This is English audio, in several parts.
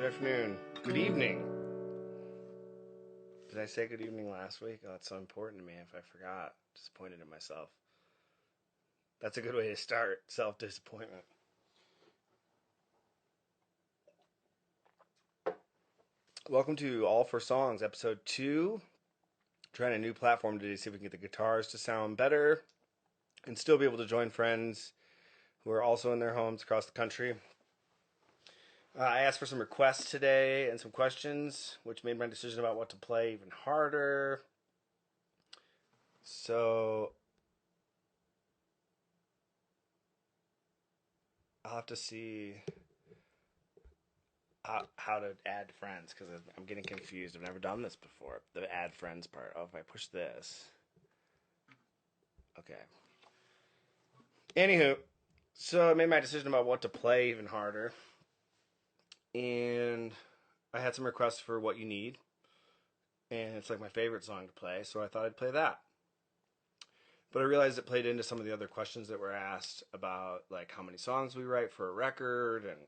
afternoon, good evening. Did I say good evening last week? Oh, it's so important to me if I forgot. Disappointed in myself. That's a good way to start, self-disappointment. Welcome to All for Songs, episode 2. Trying a new platform today to see if we can get the guitars to sound better and still be able to join friends who are also in their homes across the country. I asked for some requests today and some questions, which made my decision about what to play even harder. So I'll have to see how to add friends, because I'm getting confused. I've never done this before. The add friends part. Oh, if I push this. Okay. Anywho, so I made my decision about what to play even harder. And I had some requests for What You Need. And it's like my favorite song to play, so I thought I'd play that. But I realized it played into some of the other questions that were asked about, like, how many songs we write for a record, and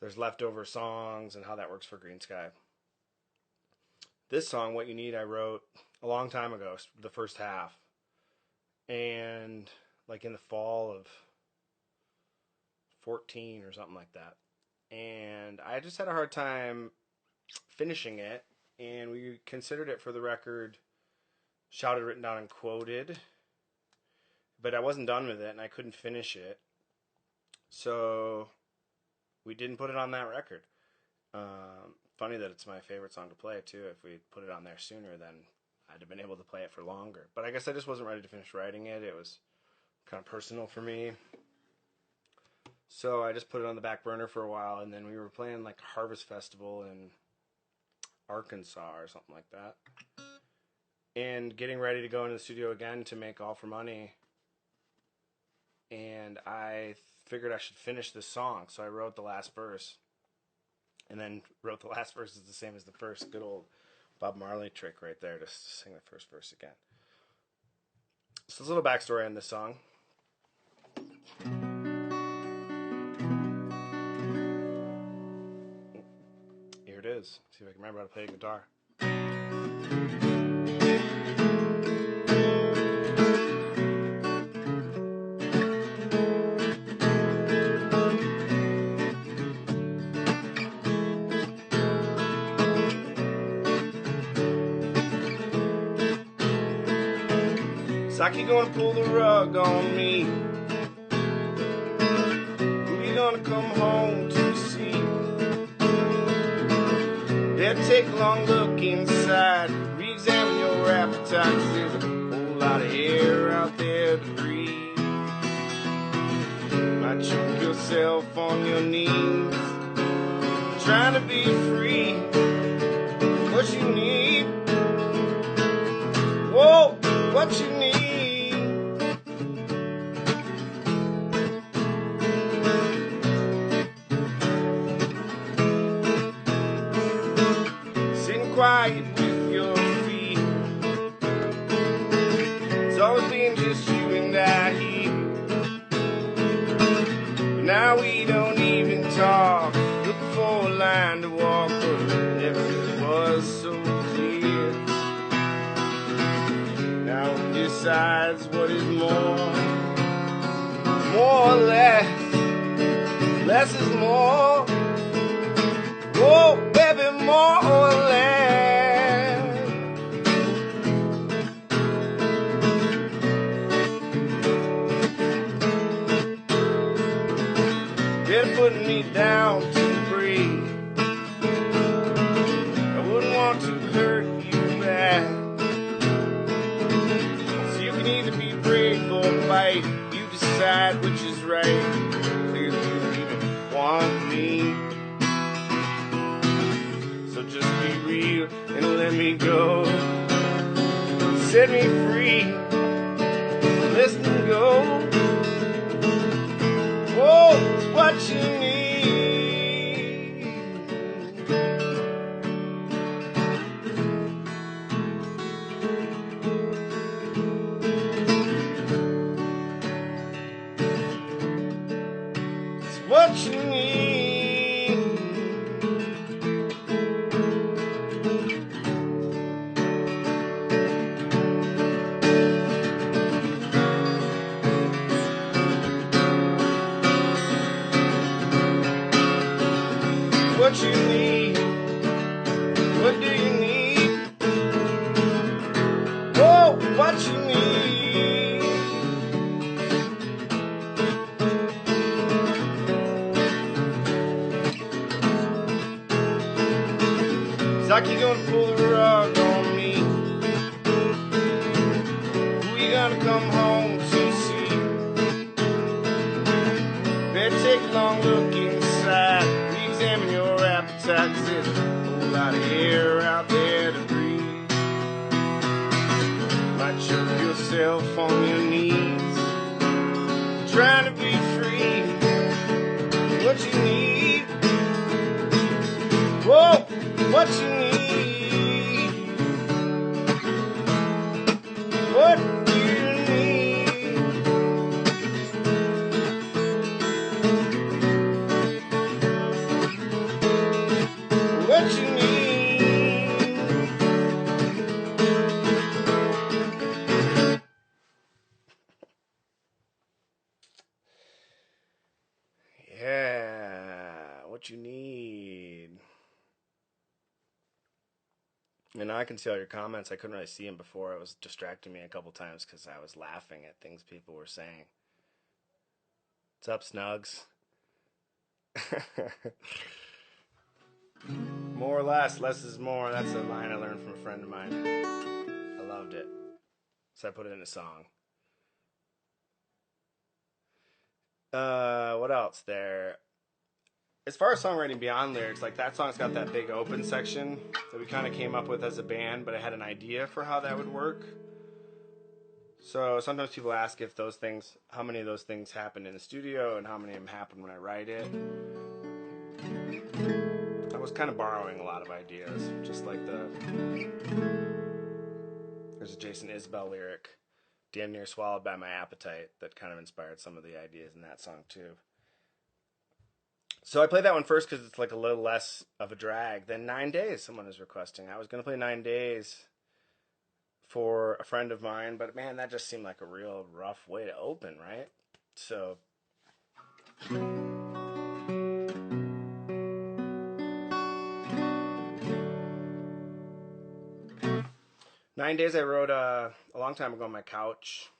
there's leftover songs, and how that works for Greensky. This song, What You Need, I wrote a long time ago, the first half. And, like, in the fall of 14 or something like that. And I just had a hard time finishing it, and we considered it for the record Shouted, Written Down, and Quoted. But I wasn't done with it, and I couldn't finish it. So we didn't put it on that record. Funny that it's my favorite song to play, too. If we put it on there sooner, then I'd have been able to play it for longer. But I guess I just wasn't ready to finish writing it. It was kind of personal for me. So I just put it on the back burner for a while, and then we were playing like Harvest Festival in Arkansas or something like that. And getting ready to go into the studio again to make All for Money. And I figured I should finish this song, so I wrote the last verse. And then wrote the last verse is the same as the first. Good old Bob Marley trick right there, to sing the first verse again. So there's a little backstory on this song. Here it is. See if I can remember how to play a guitar. It's like you're gonna pull the rug on me. Who you gonna come home to see? Better take a long look inside, re-examine your appetite, 'cause there's a whole lot of air out there to breathe. Might choke yourself on your knees, trying to be free. What you need? Whoa, what you need? Quiet with your feet. It's always been just you and I here. But now we don't even talk. Looking for a line to walk, but never was so clear. Now who decides what is more? More or less? Less is more. Whoa, baby, more or less. Better put me down to breathe. I wouldn't want to hurt you bad. So you can either be brave or fight. You decide which is right. Clearly you even want me. So just be real and let me go. Set me free. Listen and go. Whoa, it's what you need. It's what you need. what you need? What do you need? Oh, what you need? It's like you're gonna pull the rug on me. Who you gonna come home to see? Better take a long look inside. Re-examine your appetite, 'cause there's a whole lot of air out there to breathe. Might choke yourself on your knees, trying to be free. What you need? Whoa, what you need? What do you need? What you need? Yeah, what you need. And now I can see all your comments. I couldn't really see them before. It was distracting me a couple times because I was laughing at things people were saying. What's up, Snugs? More or less is more. That's a line I learned from a friend of mine. I loved it. So I put it in a song. What else there? As far as songwriting beyond lyrics, like that song's got that big open section that we kind of came up with as a band, but I had an idea for how that would work. So sometimes people ask if those things, how many of those things happen in the studio and how many of them happen when I write it. I was kind of borrowing a lot of ideas, just like there's a Jason Isbell lyric, damn near swallowed by my appetite, that kind of inspired some of the ideas in that song too. So I played that one first because it's like a little less of a drag than 9 Days, someone is requesting. I was going to play 9 Days for a friend of mine, but man, that just seemed like a real rough way to open, right? So 9 Days I wrote a long time ago on my couch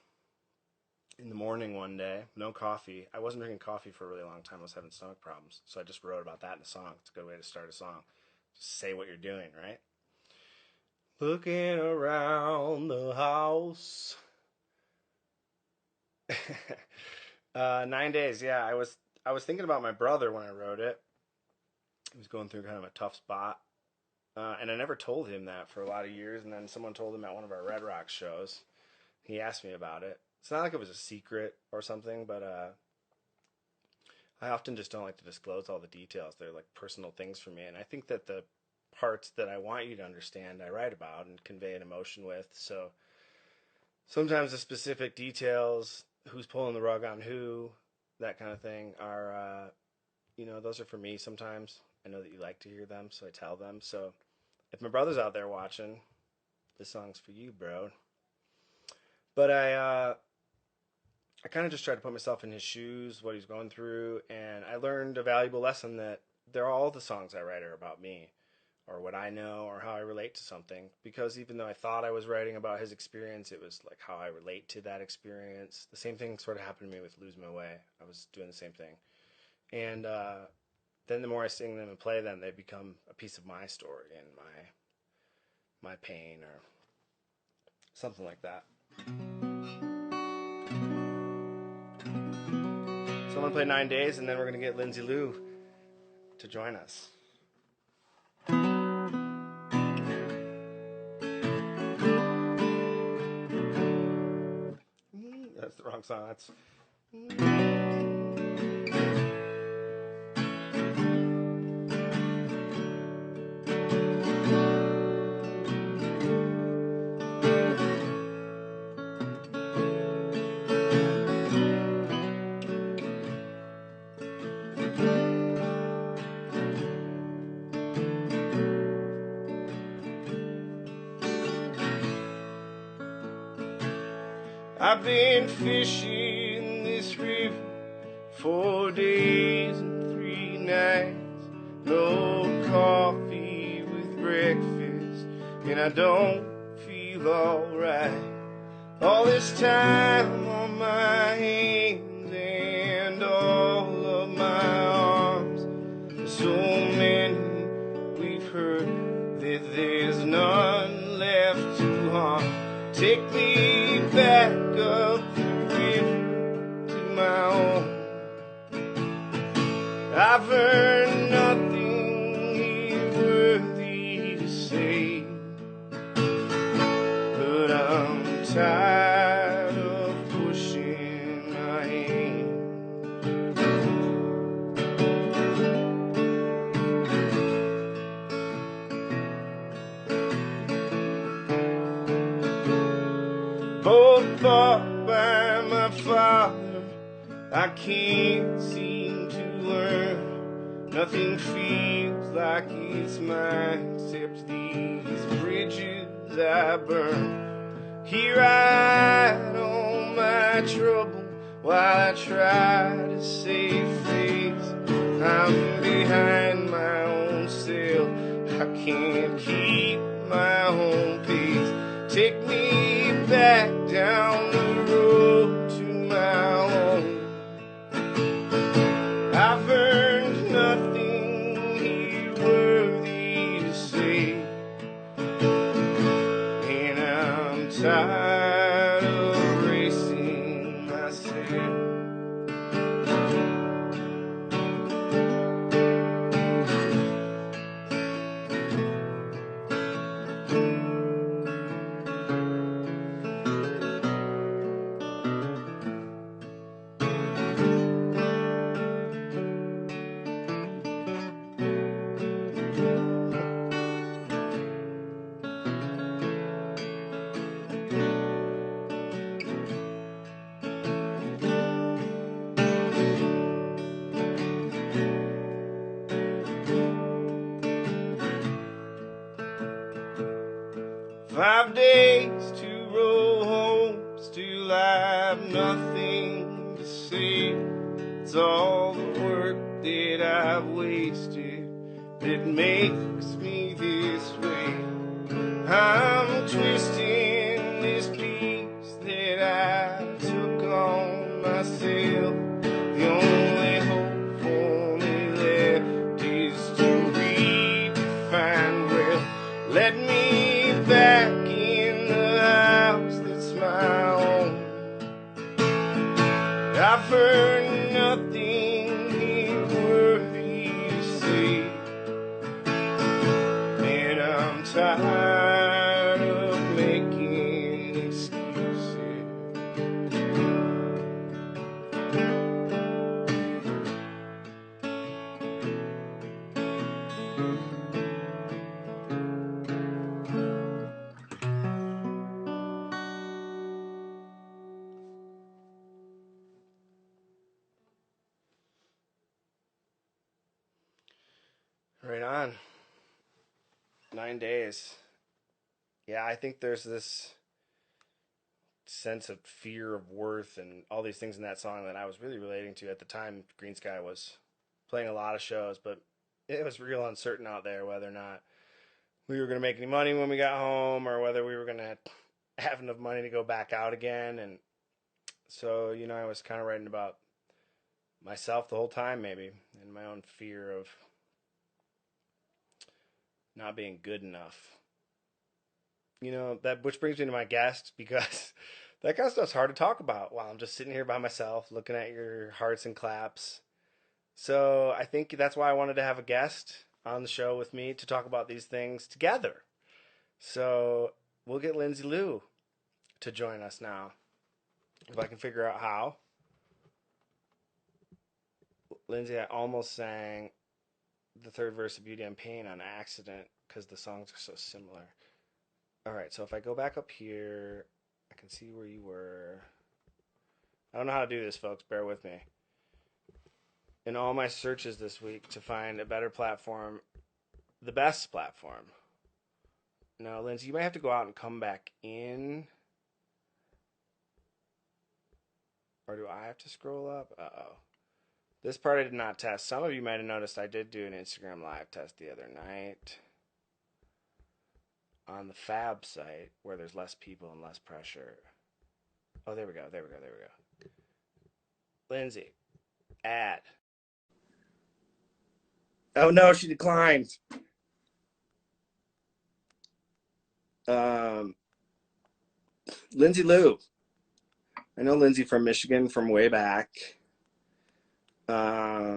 in the morning one day. No coffee. I wasn't drinking coffee for a really long time. I was having stomach problems. So I just wrote about that in a song. It's a good way to start a song. Just say what you're doing, right? Looking around the house. 9 Days, yeah. I was thinking about my brother when I wrote it. He was going through kind of a tough spot. And I never told him that for a lot of years. And then someone told him at one of our Red Rocks shows. He asked me about it. It's not like it was a secret or something, but I often just don't like to disclose all the details. They're like personal things for me. And I think that the parts that I want you to understand, I write about and convey an emotion with. So sometimes the specific details, who's pulling the rug on who, that kind of thing, are, those are for me sometimes. I know that you like to hear them, so I tell them. So if my brother's out there watching, this song's for you, bro. But I kind of just tried to put myself in his shoes, what he's going through, and I learned a valuable lesson that all the songs I write are about me, or what I know, or how I relate to something. Because even though I thought I was writing about his experience, it was like how I relate to that experience. The same thing sort of happened to me with Lose My Way. I was doing the same thing. And then the more I sing them and play them, they become a piece of my story and my pain or something like that. So I'm going to play 9 Days, and then we're going to get Lindsay Lou to join us. That's the wrong song. That's... I've been fishing this river 4 days and 3 nights. no coffee with breakfast, and I don't feel alright. All this time on my hands and all of my arms, so many we've heard that there's none left to harm. Take me back up the river to my home. I've earned nothing here worthy to say, but I'm tired of pushing my hand. Both bought by my father, I can't seem to learn. Nothing feels like it's mine except these bridges I burn. Here I on my trouble while I try to save face. I'm behind my own self, I can't keep my own pace. Take me back down the road to my home. I've earned nothing here worthy to say, and I'm tired of racing myself. days to row home, still I've nothing to say. It's all the work that I've wasted that makes me this way. I'm twisting this piece that I took on myself. The only hope for me left is to redefine well. Let me back in the house that's my own. I've heard nothing here worthy to say, and I'm tired of making excuses. Right on. 9 days. Yeah, I think there's this sense of fear of worth and all these things in that song that I was really relating to at the time. Greensky was playing a lot of shows, but it was real uncertain out there whether or not we were going to make any money when we got home or whether we were going to have enough money to go back out again. And so, I was kind of writing about myself the whole time, maybe, and my own fear of not being good enough. Which brings me to my guest, because that kind of stuff's hard to talk about while I'm just sitting here by myself looking at your hearts and claps. So I think that's why I wanted to have a guest on the show with me to talk about these things together. So we'll get Lindsay Lou to join us now, if I can figure out how. Lindsay, I almost sang the third verse of Beauty and Pain on accident because the songs are so similar. All right, so if I go back up here, I can see where you were. I don't know how to do this, folks. Bear with me. In all my searches this week to find a better platform, the best platform. Now, Lindsay, you might have to go out and come back in. Or do I have to scroll up? Uh-oh. This part I did not test. Some of you might have noticed I did do an Instagram live test the other night on the Fab site where there's less people and less pressure. Oh, there we go. There we go. There we go. Lindsay, add. Oh no, she declined. Lindsay Lou. I know Lindsay from Michigan from way back.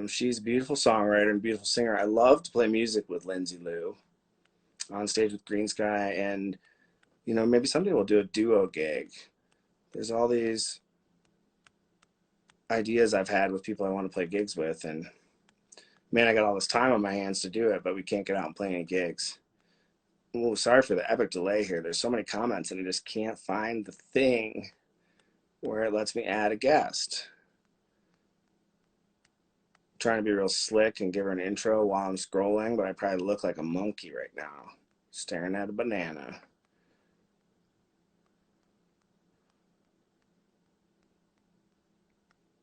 She's a beautiful songwriter and beautiful singer. I love to play music with Lindsay Lou on stage with Greensky, and you know, maybe someday we'll do a duo gig. There's all these ideas I've had with people I want to play gigs with, and man, I got all this time on my hands to do it, but we can't get out and play any gigs. Oh, sorry for the epic delay here. There's so many comments and I just can't find the thing where it lets me add a guest. I'm trying to be real slick and give her an intro while I'm scrolling, but I probably look like a monkey right now, staring at a banana.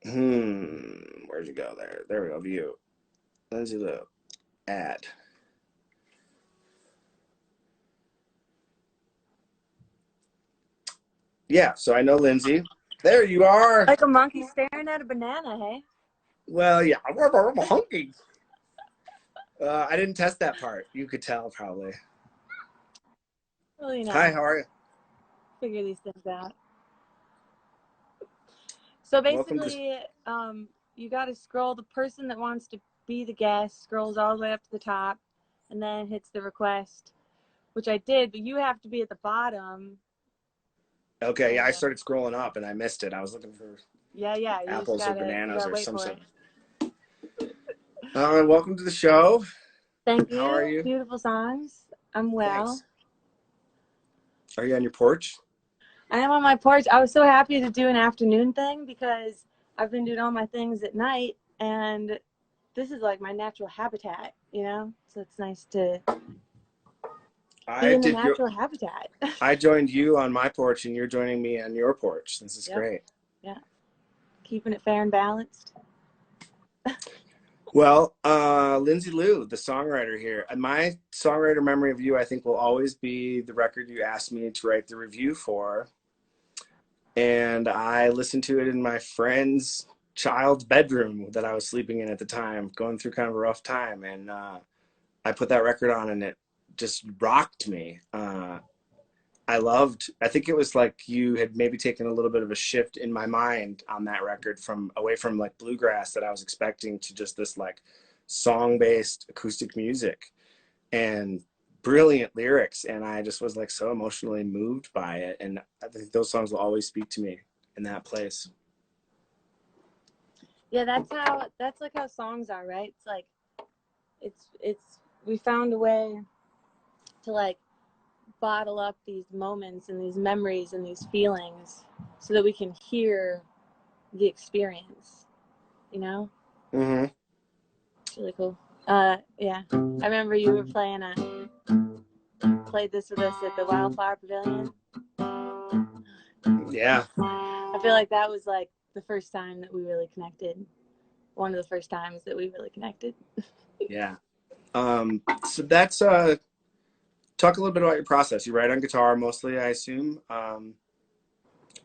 Where'd you go there? There we go, view. Lindsay Lou, add. Yeah, so I know Lindsay. There you are. Like a monkey staring at a banana, hey? Well, yeah, I'm hungry. I didn't test that part. You could tell probably. Well, you know. Hi, how are you? Figure these things out. So basically, you got to scroll. The person that wants to be the guest scrolls all the way up to the top and then hits the request, which I did, but you have to be at the bottom. Okay, yeah, I started scrolling up and I missed it. I was looking for apples or bananas or some sort. All right, welcome to the show. Thank you. How are you? Beautiful songs. I'm well. Thanks. Are you on your porch? I am on my porch. I was so happy to do an afternoon thing because I've been doing all my things at night, and this is like my natural habitat, you know? So it's nice to be in the natural habitat. I joined you on my porch, and you're joining me on your porch. This is great. Yeah. Keeping it fair and balanced. Well, Lindsay Lou, the songwriter here. My songwriter memory of you, I think, will always be the record you asked me to write the review for. And I listened to it in my friend's child's bedroom that I was sleeping in at the time, going through kind of a rough time. And I put that record on and it just rocked me. I think it was like you had maybe taken a little bit of a shift in my mind on that record from away from like bluegrass that I was expecting to just this like song-based acoustic music and brilliant lyrics. And I just was like so emotionally moved by it. And I think those songs will always speak to me in that place. Yeah, that's like how songs are, right? It's like, we found a way to like bottle up these moments and these memories and these feelings so that we can hear the experience, you know? Mm-hmm. It's really cool. Yeah. I remember you were played this with us at the Wildflower Pavilion. Yeah. I feel like that was like the first time that we really connected. One of the first times that we really connected. Yeah. So that's talk a little bit about your process. You write on guitar mostly, I assume.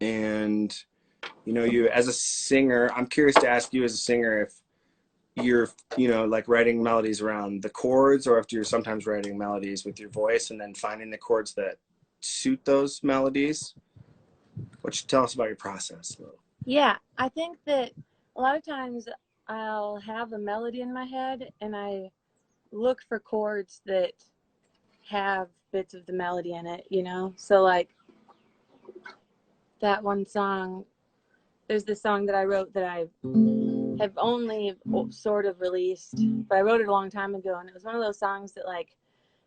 And you know, you as a singer, I'm curious to ask you as a singer if you're, you know, like writing melodies around the chords or if you're sometimes writing melodies with your voice and then finding the chords that suit those melodies. What should you tell us about your process? Yeah, I think that a lot of times I'll have a melody in my head and I look for chords that have bits of the melody in it, you know? So like that one song, there's this song that I wrote that I have only sort of released, but I wrote it a long time ago, and it was one of those songs that like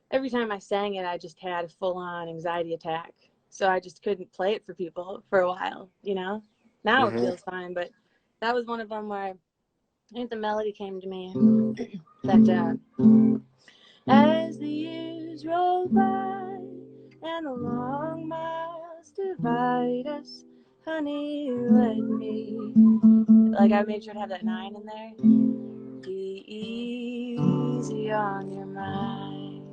every time I sang it I just had a full-on anxiety attack, so I just couldn't play it for people for a while, you know? Now it feels fine, but that was one of them where I think the melody came to me that as the years roll by and the long miles divide us, honey, let me, like I made sure to have that 9 in there. be easy on your mind.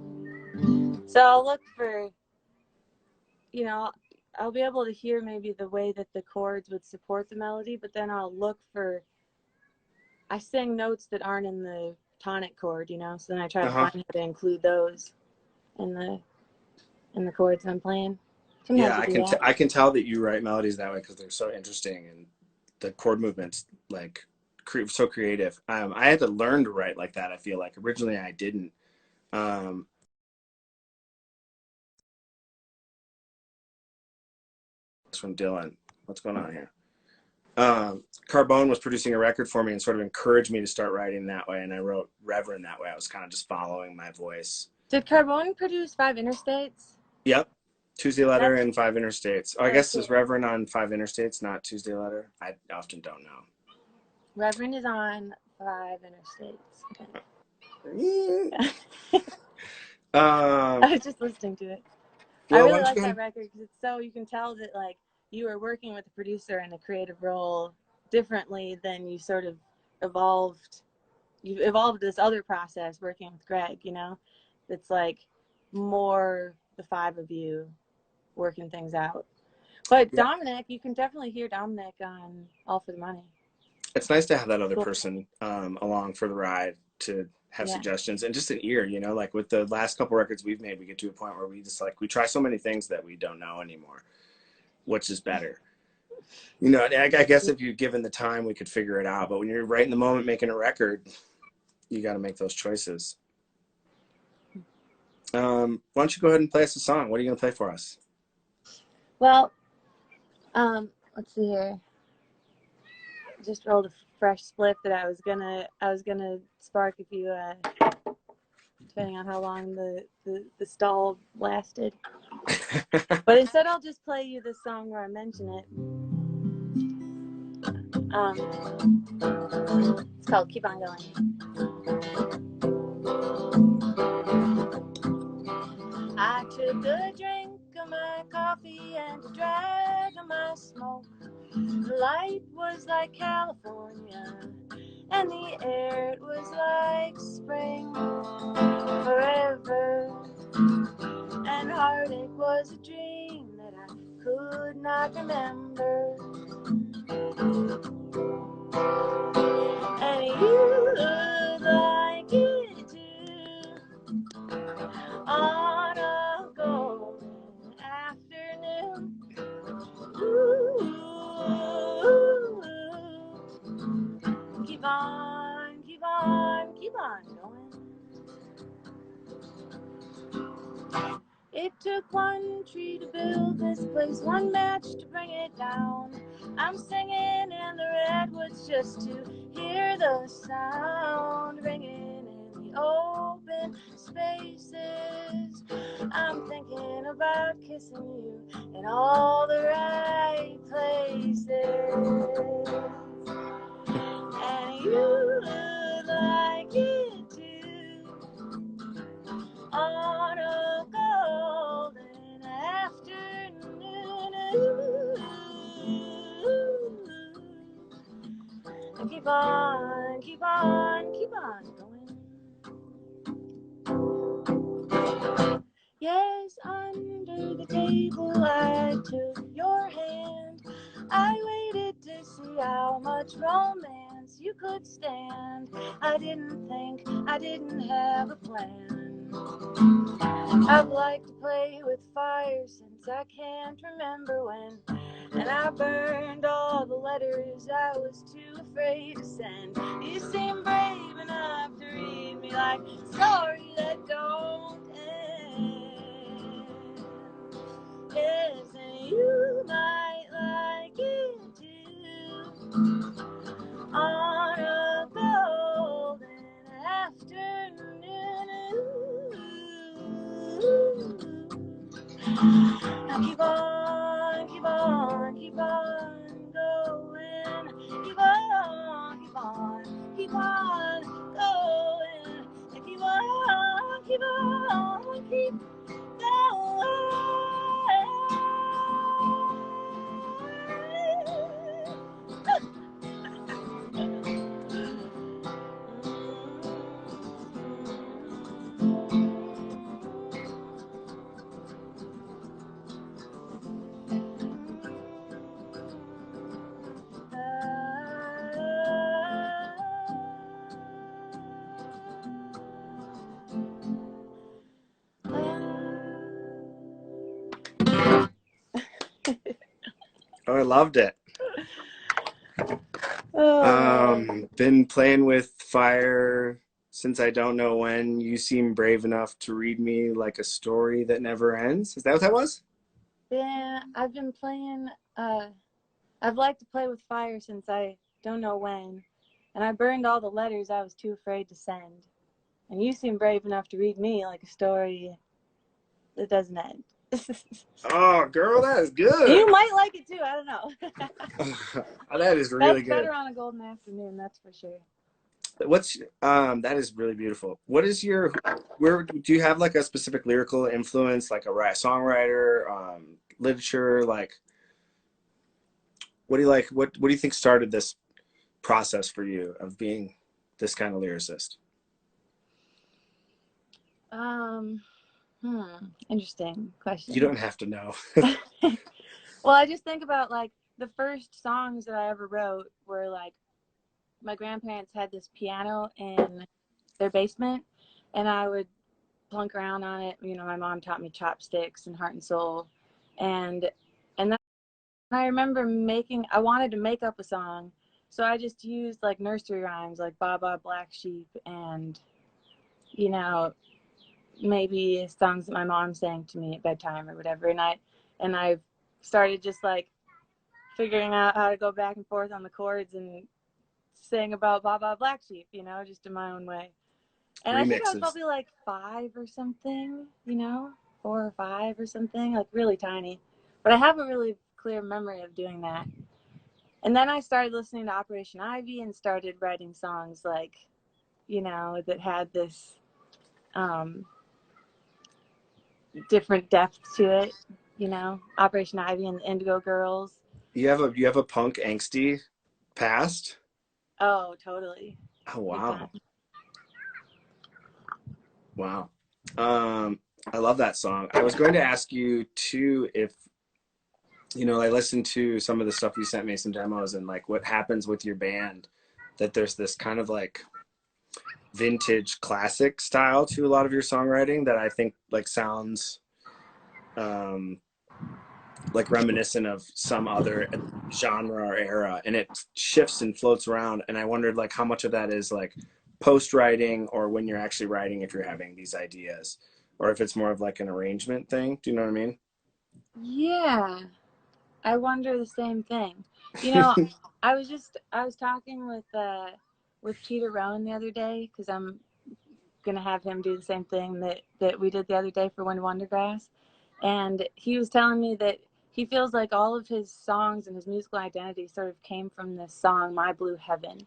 So I'll look for, you know, I'll be able to hear maybe the way that the chords would support the melody, but then I'll look for, I sing notes that aren't in the tonic chord, you know, so then I try to find how to include those in the chords I'm playing. Sometimes Yeah, I can tell that you write melodies that way because they're so interesting and the chord movements like so creative. I had to learn to write like that. I feel like originally I didn't. It's from Dylan. What's going on here? Carbone was producing a record for me and sort of encouraged me to start writing that way, and I wrote Reverend that way. I was kind of just following my voice. Did Carbone produce 5 Interstates? Yep. Tuesday Letter and 5 Interstates. Oh, I guess it's Reverend on 5 Interstates, not Tuesday Letter. I often don't know. Reverend is on 5 Interstates. Okay. I was just listening to it. I really like that record because it's so, you can tell that like you are working with a producer in a creative role differently than you sort of evolved. You've evolved this other process working with Greg, you know? It's like more the 5 of you working things out. But yeah. Dominic, you can definitely hear Dominic on All for the Money. It's nice to have that other person along for the ride to have suggestions and just an ear, you know, like with the last couple records we've made, we get to a point where we just like, we try so many things that we don't know anymore, which is better. You know, I guess if you're given the time, we could figure it out. But when you're right in the moment making a record, you got to make those choices. Why don't you go ahead and play us a song? What are you going to play for us? Well, let's see here. Just rolled a fresh split that I was gonna spark if you depending on how long the stall lasted. But instead I'll just play you this song where I mention it. It's called Keep On Going. I took a drink of my coffee and a drag of my smoke. The light was like California, and the air it was like spring forever. And heartache was a dream that I could not remember. And you look like it too on a golden afternoon. Ooh, keep on, keep on, keep on going. It took one tree to build this place, one match to bring it down. I'm singing in the redwoods just to hear the sound ringing in the open spaces. I'm thinking about kissing you in all the right places. And you look like it too on a golden afternoon. And keep on, keep on, keep on going. Yes, under the table I took your hand. I waited to see how much romance you could stand. I didn't think, I didn't have a plan. I've liked to play with fire since I can't remember when. And I burned all the letters I was too afraid to send. You seem brave enough to read me like a story that don't end. Yes, and you might like it too on a golden afternoon. Now keep on, keep on, keep on going. Keep on, keep on, keep on going. And keep on, keep on, keep going. I loved it. Oh, Been playing with fire since I don't know when. You seem brave enough to read me like a story that never ends. Is that what that was? yeah, I've been playing, I've liked to play with fire since I don't know when, and I burned all the letters I was too afraid to send. And you seem brave enough to read me like a story that doesn't end. Oh, girl, that is good. You might like it too, I don't know. That is really That's good. better on a golden afternoon, that's for sure. What's that is really beautiful. What is your where do you have like a specific lyrical influence, like a songwriter, literature, like what do you like what do you think started this process for you of being this kind of lyricist? Um, Interesting You question. don't have to know. Well, I just think about like the first songs that I ever wrote were like my grandparents had this piano in their basement, and I would plunk around on it. You know, my mom taught me chopsticks and heart and soul, and and then I remember I wanted to make up a song, so I just used like nursery rhymes like Baba Black Sheep and you know maybe songs that my mom sang to me at bedtime or whatever, and I started just like figuring out how to go back and forth on the chords and sing about Baba Black Sheep, just in my own way. And I think I was Remixes. probably like 5 or something, 4 or 5 or something, like really tiny. But I have a really clear memory of doing that. And then I started listening to Operation Ivy and started writing songs like, that had this um, different depth to it, Operation Ivy and the Indigo Girls. You have a punk angsty past? Oh, totally. Oh Big time. wow. Wow. I love that song. I was going to ask you too if I listened to some of the stuff you sent me, some demos, and like what happens with your band, that there's this kind of like vintage classic style to a lot of your songwriting that I think like sounds um, like reminiscent of some other genre or era, and it shifts and floats around. And I wondered like how much of that is like post writing or when you're actually writing, if you're having these ideas, or if it's more of like an arrangement thing. Do you know what I mean? Yeah, I wonder the same thing. I was talking with Peter Rowan the other day because I'm gonna have him do the same thing that we did the other day for Wind Wondergrass, and he was telling me that he feels like all of his songs and his musical identity sort of came from this song My Blue Heaven,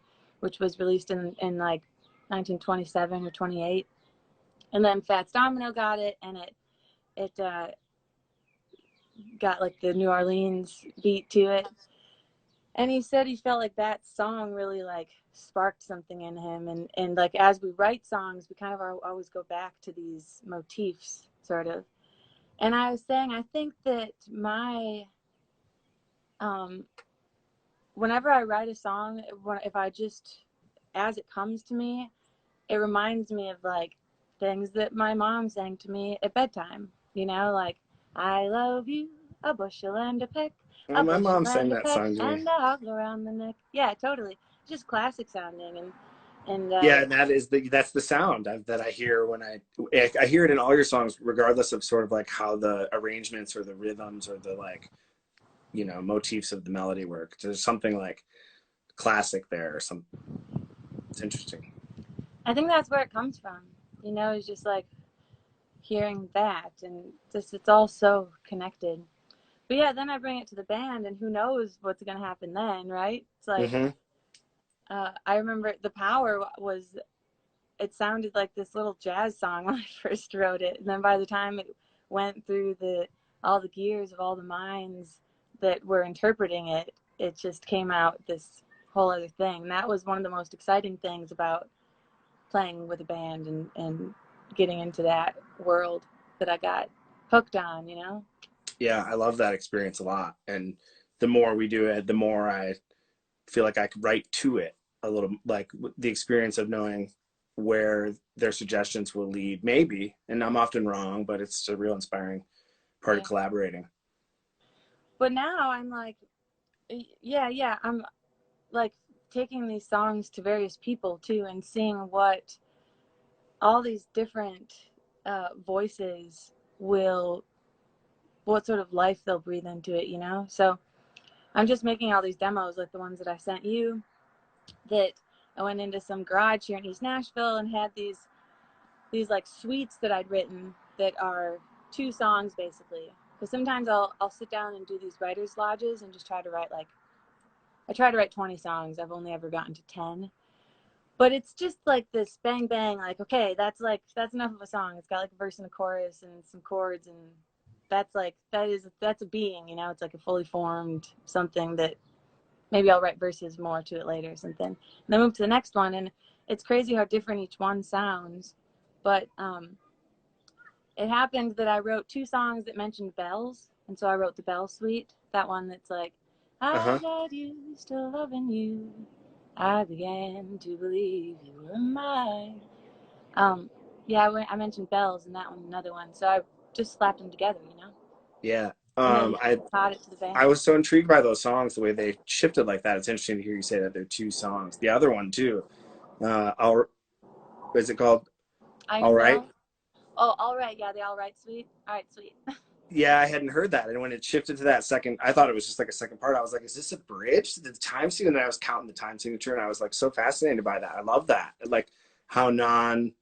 which was released in like 1927 or 28, and then Fats Domino got it, and it got like the New Orleans beat to it. And he said he felt like that song really like sparked something in him. And like as we write songs, we kind of always go back to these motifs, sort of. And I was saying, I think that um, whenever I write a song, if I just, as it comes to me, it reminds me of like things that my mom sang to me at bedtime, like, I love you, a bushel and a peck, Oh, a my mom bushel sang and a that peck, song to me. and a hog around the neck. Yeah, totally. Just classic sounding. And Yeah, and that's the sound that I hear when I hear it in all your songs, regardless of sort of like how the arrangements or the rhythms or the like motifs of the melody work. There's something like classic there or some. It's interesting. I think that's where it comes from, is just like hearing that, and just it's all so connected. But yeah, then I bring it to the band, and who knows what's going to happen then, right? It's like, Mm-hmm. I remember The Power it sounded like this little jazz song when I first wrote it. And then by the time it went through all the gears of all the minds that were interpreting it, it just came out this whole other thing. And that was one of the most exciting things about playing with a band and getting into that world that I got hooked on. Yeah, I love that experience a lot. And the more we do it, the more I feel like I could write to it a little, like the experience of knowing where their suggestions will lead, maybe. And I'm often wrong, but it's a real inspiring part of Yeah. collaborating. But now I'm like, Yeah. I'm like taking these songs to various people too, and seeing what all these different voices will, what sort of life they'll breathe into it, you know? So I'm just making all these demos like the ones that I sent you, that I went into some garage here in East Nashville and had these like suites that I'd written that are 2 songs basically. Because sometimes I'll sit down and do these writers lodges and just try to write like, I try to write 20 songs. I've only ever gotten to 10. But it's just like this bang bang, like, okay, that's enough of a song. It's got like a verse and a chorus and some chords, and that's a being, you know. It's like a fully formed something that maybe I'll write verses more to it later or something. And then move to the next one, and it's crazy how different each one sounds. But it happened that I wrote 2 songs that mentioned bells, and so I wrote the Bell Suite, that one that's like, I Uh-huh. got used to loving you, I began to believe you were mine. Yeah, I mentioned bells in that one, another one, so I just slapped them together, you know, Yeah. and then I taught it to the I band. was so intrigued by those songs, the way they shifted like that. It's interesting to hear you say that they're 2 songs. The other one too. All Is it called? All Iron right. Bell. Oh, all right, yeah, the all right suite. All right, sweet. Yeah, I hadn't heard that, and when it shifted to that second, I thought it was just like a second part. I was like, "Is this a bridge?" The time signature, and I was counting the time signature, and I was like so fascinated by that. I love that, like how non.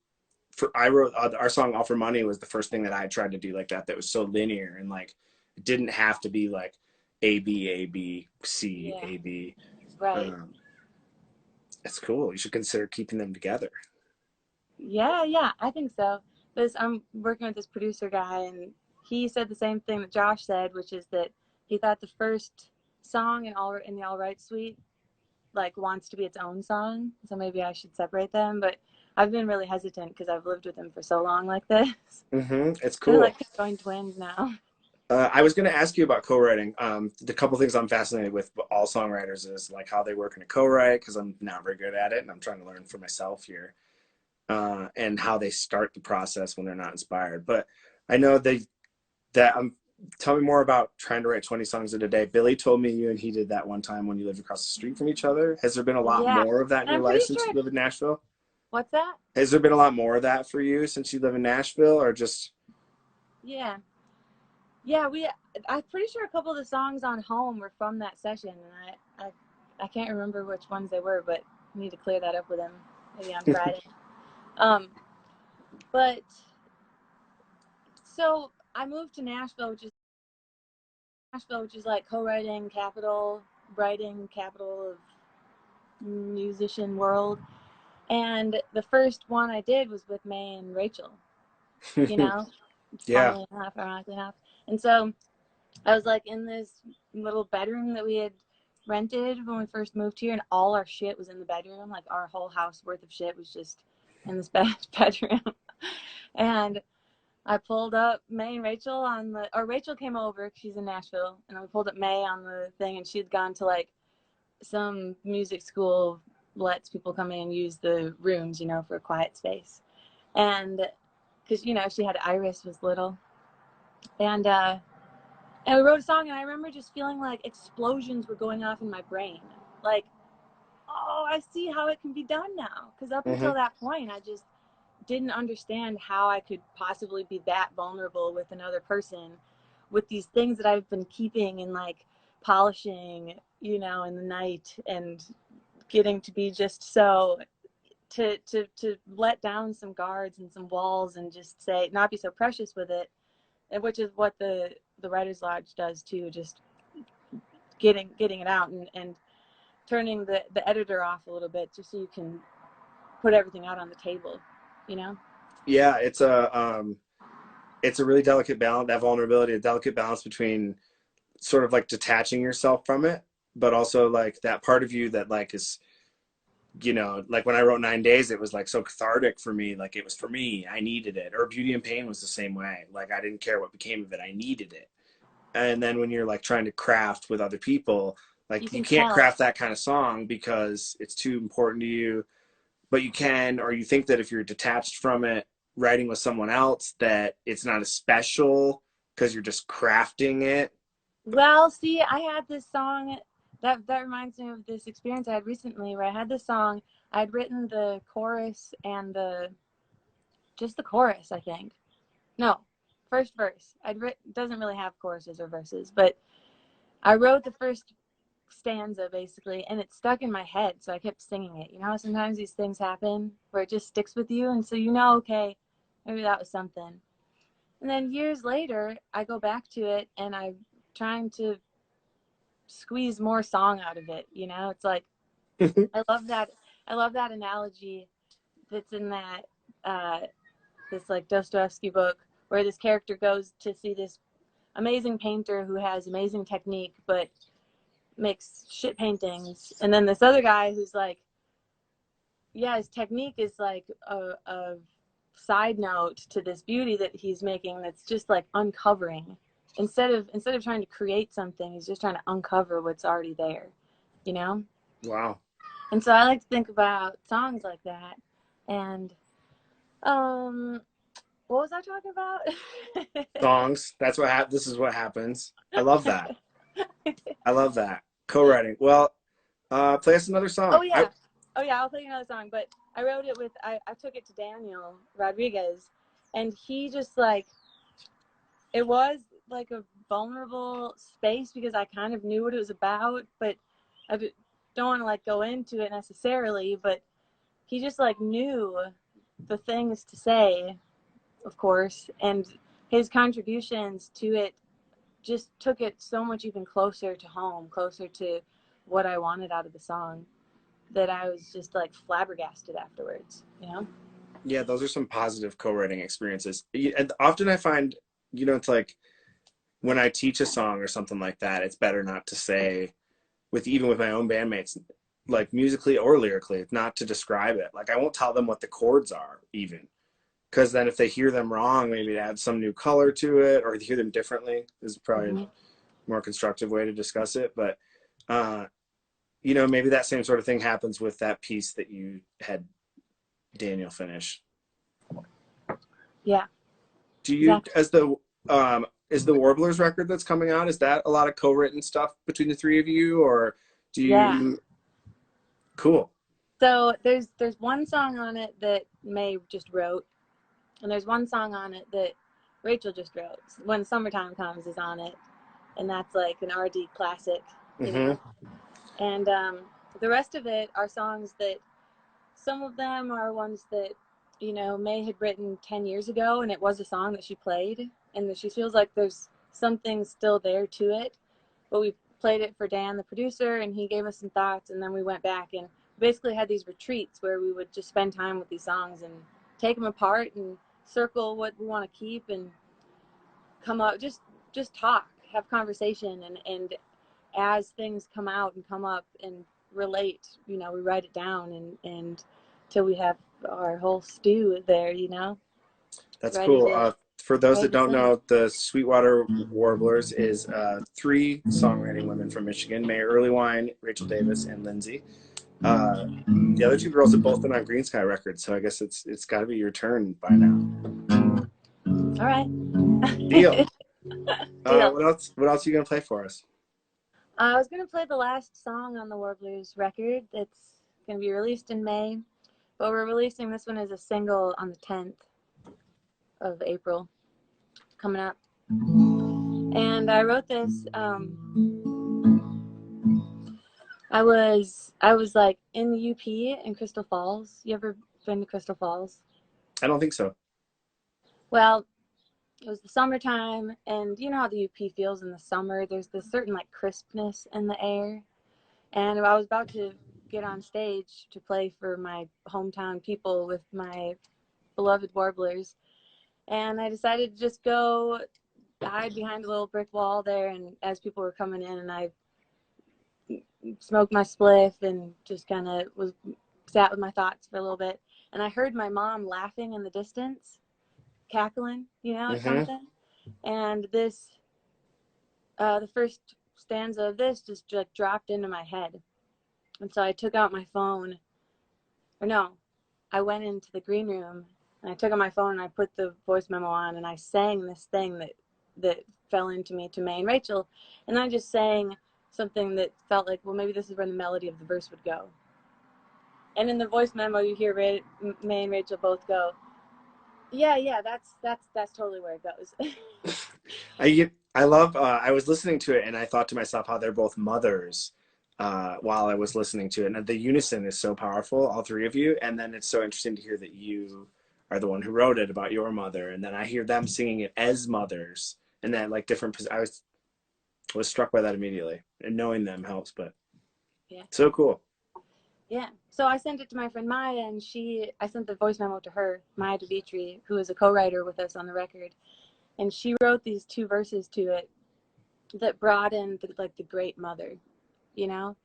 For I wrote our song "All for Money" was the first thing that I tried to do like that. That was so linear and like it didn't have to be like A B Yeah, A B. right. Um, it's cool. You should consider keeping them together. Yeah, I think so. This I'm working with this producer guy, and he said the same thing that Josh said, which is that he thought the first song in the All Right Suite like wants to be its own song. So maybe I should separate them, but I've been really hesitant because I've lived with him for so long like this. It's They're cool. like conjoined twins now. I was going to ask you about co-writing. The couple things I'm fascinated with all songwriters is like how they work in a co-write because I'm not very good at it and I'm trying to learn for myself here. And how they start the process when they're not inspired. But I know that tell me more about trying to write 20 songs in a day. Billy told me you and he did that one time when you lived across the street from each other. Has there been a lot Yeah, more of that in and your I'm life pretty since you sure. live in Nashville? What's that? Has there been a lot more of that for you since you live in Nashville or just Yeah, yeah. I'm pretty sure a couple of the songs on Home were from that session, and I can't remember which ones they were, but I need to clear that up with him maybe on Friday. Um, but so I moved to Nashville, which is like co-writing capital, writing capital of musician world. And the first one I did was with May and Rachel, you know, yeah. funnily enough, ironically enough. And so I was like in this little bedroom that we had rented when we first moved here, and all our shit was in the bedroom. Like our whole house worth of shit was just in this bedroom. And I pulled up May and Rachel or Rachel came over, she's in Nashville, and I pulled up May on the thing, and she'd gone to like some music school, lets people come in and use the rooms, you know, for a quiet space. And because, you know, she had Iris was little. And we wrote a song, and I remember just feeling like explosions were going off in my brain. Like, oh, I see how it can be done now. Because up hmm until that point, I just didn't understand how I could possibly be that vulnerable with another person with these things that I've been keeping and like polishing, you know, in the night, and getting to be just so to let down some guards and some walls and just say not be so precious with it, and which is what the writers lodge does too, just getting it out, and turning the editor off a little bit just so you can put everything out on the table, you know. Yeah, it's a really delicate balance, that vulnerability, a delicate balance between sort of like detaching yourself from it, but also like that part of you that like is, like when I wrote 9 Days, it was like so cathartic for me. Like it was for me. I needed it. Or Beauty and Pain was the same way. Like I didn't care what became of it. I needed it. And then when you're like trying to craft with other people, You like you can can't tell. craft that kind of song because it's too important to you. But you can, or you think that if you're detached from it, writing with someone else, that it's not as special because you're just crafting it. Well, see, I had this song that reminds me of this experience I had recently where I had this song. I had written the chorus and just the chorus, I think. No, first verse. Doesn't really have choruses or verses, but I wrote the first stanza basically, and it stuck in my head, so I kept singing it. You know how sometimes these things happen where it just sticks with you, and so okay, maybe that was something. And then years later, I go back to it, and I'm trying to squeeze more song out of it. It's like I love that. I love that analogy that's in that this like Dostoevsky book where this character goes to see this amazing painter who has amazing technique but makes shit paintings, and then this other guy who's like, yeah, his technique is like a side note to this beauty that he's making that's just like uncovering. Instead of trying to create something, he's just trying to uncover what's already there, you know? Wow. And so I like to think about songs like that. And what was I talking about? Songs. That's what this is what happens. I love that. I love that. Co-writing. Well, play us another song. Oh yeah. I'll play you another song. But I wrote it with I took it to Daniel Rodriguez, and he just like, it was like a vulnerable space because I kind of knew what it was about, but I don't want to like go into it necessarily. But he just like knew the things to say, of course, and his contributions to it just took it so much even closer to home, closer to what I wanted out of the song, that I was just like flabbergasted afterwards, Yeah, those are some positive co-writing experiences. And often I find, it's like when I teach a song or something like that, it's better not to say, even with my own bandmates, like musically or lyrically, not to describe it. Like I won't tell them what the chords are even, because then if they hear them wrong, maybe it adds some new color to it, or hear them differently is probably a more constructive way to discuss it. But maybe that same sort of thing happens with that piece that you had Daniel finish. Yeah. Do you, exactly. is the Warblers record that's coming out, is that a lot of co-written stuff between the three of you, or do you? Yeah. Cool. So there's one song on it that May just wrote, and there's one song on it that Rachel just wrote. When Summertime Comes is on it, and that's like an RD classic, And the rest of it are songs that some of them are ones that May had written 10 years ago, and it was a song that she played, and that she feels like there's something still there to it, but we played it for Dan, the producer, and he gave us some thoughts, and then we went back and basically had these retreats where we would just spend time with these songs and take them apart and circle what we want to keep and come up, just talk, have conversation, and as things come out and come up and relate, we write it down and till we have our whole stew there, That's ready cool. to For those ready that to don't sing. know, the Sweetwater Warblers is three songwriting women from Michigan: May Earlywine, Rachel Davis, and Lindsay. The other two girls have both been on Greensky Records, so I guess it's got to be your turn by now. All right. Deal. Deal. What else? What else are you gonna play for us? I was going to play the last song on the Warblers record that's going to be released in May, but we're releasing this one as a single on the 10th of April coming up. And I wrote this I was like in the UP in Crystal Falls. You ever been to Crystal Falls? I don't think so. Well, it was the summertime, and you know how the UP feels in the summer. There's this certain like crispness in the air. And I was about to get on stage to play for my hometown people with my beloved Warblers. And I decided to just go hide behind a little brick wall there. And as people were coming in, and I smoked my spliff and just kind of sat with my thoughts for a little bit. And I heard my mom laughing in the distance, cackling, at something. And this, the first stanza of this just like dropped into my head. And so I took out my phone, or no, I went into the green room and I took out my phone and I put the voice memo on and I sang this thing that fell into me to May and Rachel. And I just sang something that felt like, well, maybe this is where the melody of the verse would go. And in the voice memo, you hear May and Rachel both go, yeah, that's totally where it goes. I love. I was listening to it and I thought to myself how they're both mothers while I was listening to it, and the unison is so powerful, all three of you. And then it's so interesting to hear that you are the one who wrote it about your mother, and then I hear them singing it as mothers, and then like different. I was struck by that immediately, and knowing them helps. But yeah, so cool. yeah. So I sent it to my friend Maya, and I sent the voice memo to her, Maya DeVitri, who is a co-writer with us on the record, and she wrote these 2 verses to it that brought in the great mother, you know,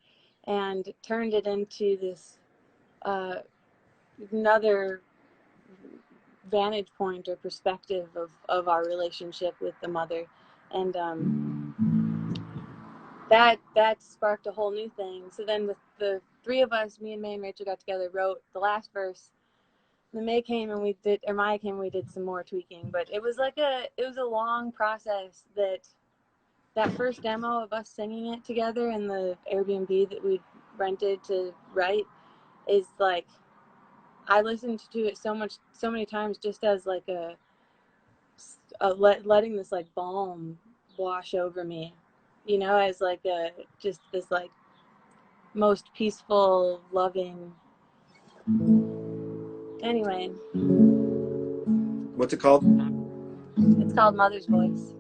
and turned it into this another vantage point or perspective of our relationship with the mother. And that sparked a whole new thing. So then the 3 of us, me and May and Rachel, got together, wrote the last verse. Then Maya came and we did some more tweaking. But it was a long process. That first demo of us singing it together in the Airbnb that we rented to write is like, I listened to it so many times just as like letting this like balm wash over me, you know, as like just this like most peaceful, loving. Anyway, What's it called? it's called Mother's Voice.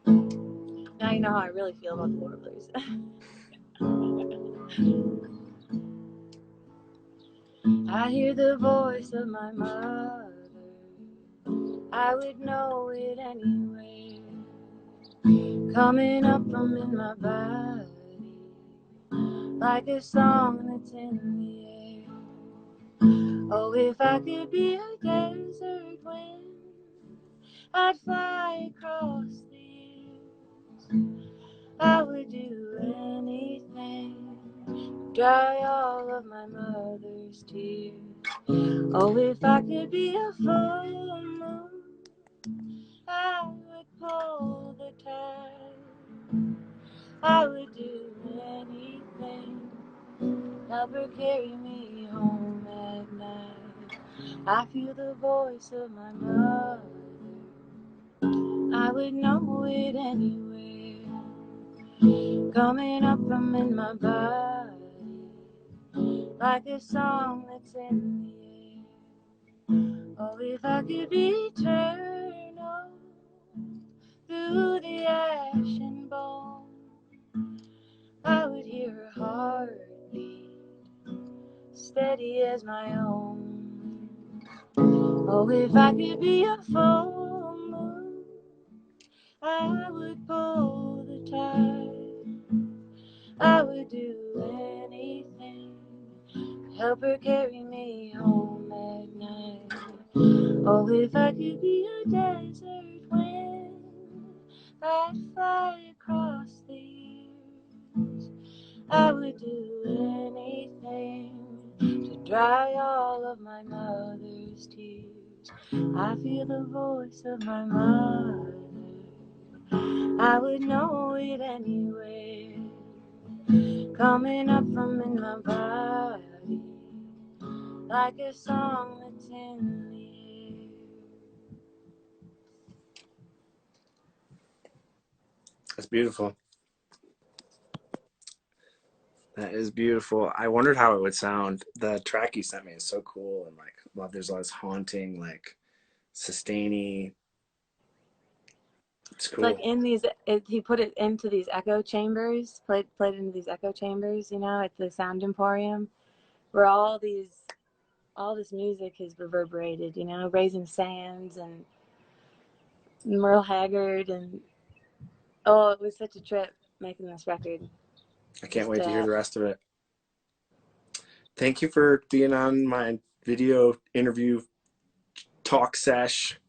Now you know how I really feel about the Warblers. I hear the voice of my mother. I would know it anyway. Coming up from in my body, like a song that's in the air. Oh, if I could be a desert wind, I'd fly across the years. I would do anything, dry all of my mother's tears. Oh, if I could be a full moon, I would pull the tide. I would do anything, help her carry me home at night. I feel the voice of my mother, I would know it anywhere. Coming up from in my body, like a song that's in the air. Oh, if I could be eternal through the ash and bone, I would hear her heartbeat, steady as my own. Oh, if I could be a full moon, I would pull the tide. I would do anything, help her carry me home at night. Oh, if I could be a desert wind, I'd fly across the years. I would do anything to dry all of my mother's tears. I feel the voice of my mother, I would know it anywhere. Coming up from in my body, like a song that's in the air. That's beautiful. That is beautiful. I wondered how it would sound. The track you sent me is so cool, and like, love. There's all this haunting, like, sustainy. It's It's like cool. in these, he put it into these echo chambers, played into these echo chambers, you know, at the Sound Emporium, where all this music has reverberated, you know, Raising Sands and Merle Haggard, and oh, it was such a trip making this record. I can't Just wait to hear the rest of it. Thank you for being on my video interview talk sesh.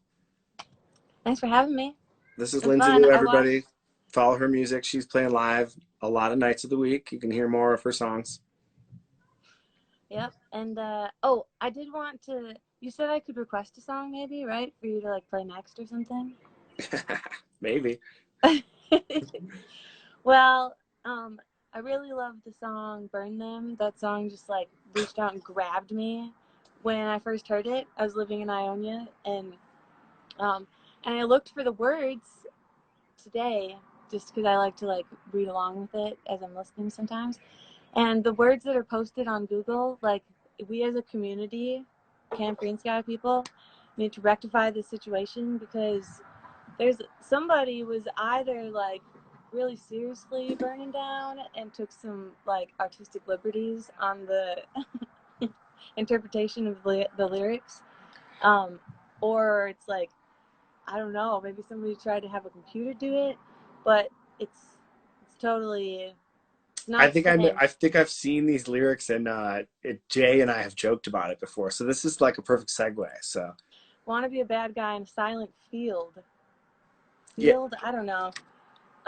thanks for having me. This is It was Lindsay fun. Lou, I watched. everybody. Follow her music. She's playing live a lot of nights of the week. You can hear more of her songs. Yep. And oh, I did want to. You said I could request a song, maybe, right, for you to like play next or something. Maybe. Well, I really love the song "Burn Them." That song just like reached out and grabbed me when I first heard it. I was living in Ionia, um, and I looked for the words today just because I like to like read along with it as I'm listening sometimes. And the words that are posted on Google, like we as a community, Camp Greensky people, need to rectify the situation because there's somebody was either like really seriously burning down and took some like artistic liberties on the interpretation of the lyrics, um, or it's like I don't know, maybe somebody tried to have a computer do it, but it's totally it's I not think saying I think I've seen these lyrics, and Jay and I have joked about it before. So this is like a perfect segue. So want to be a bad guy in a silent field. yeah, I don't know.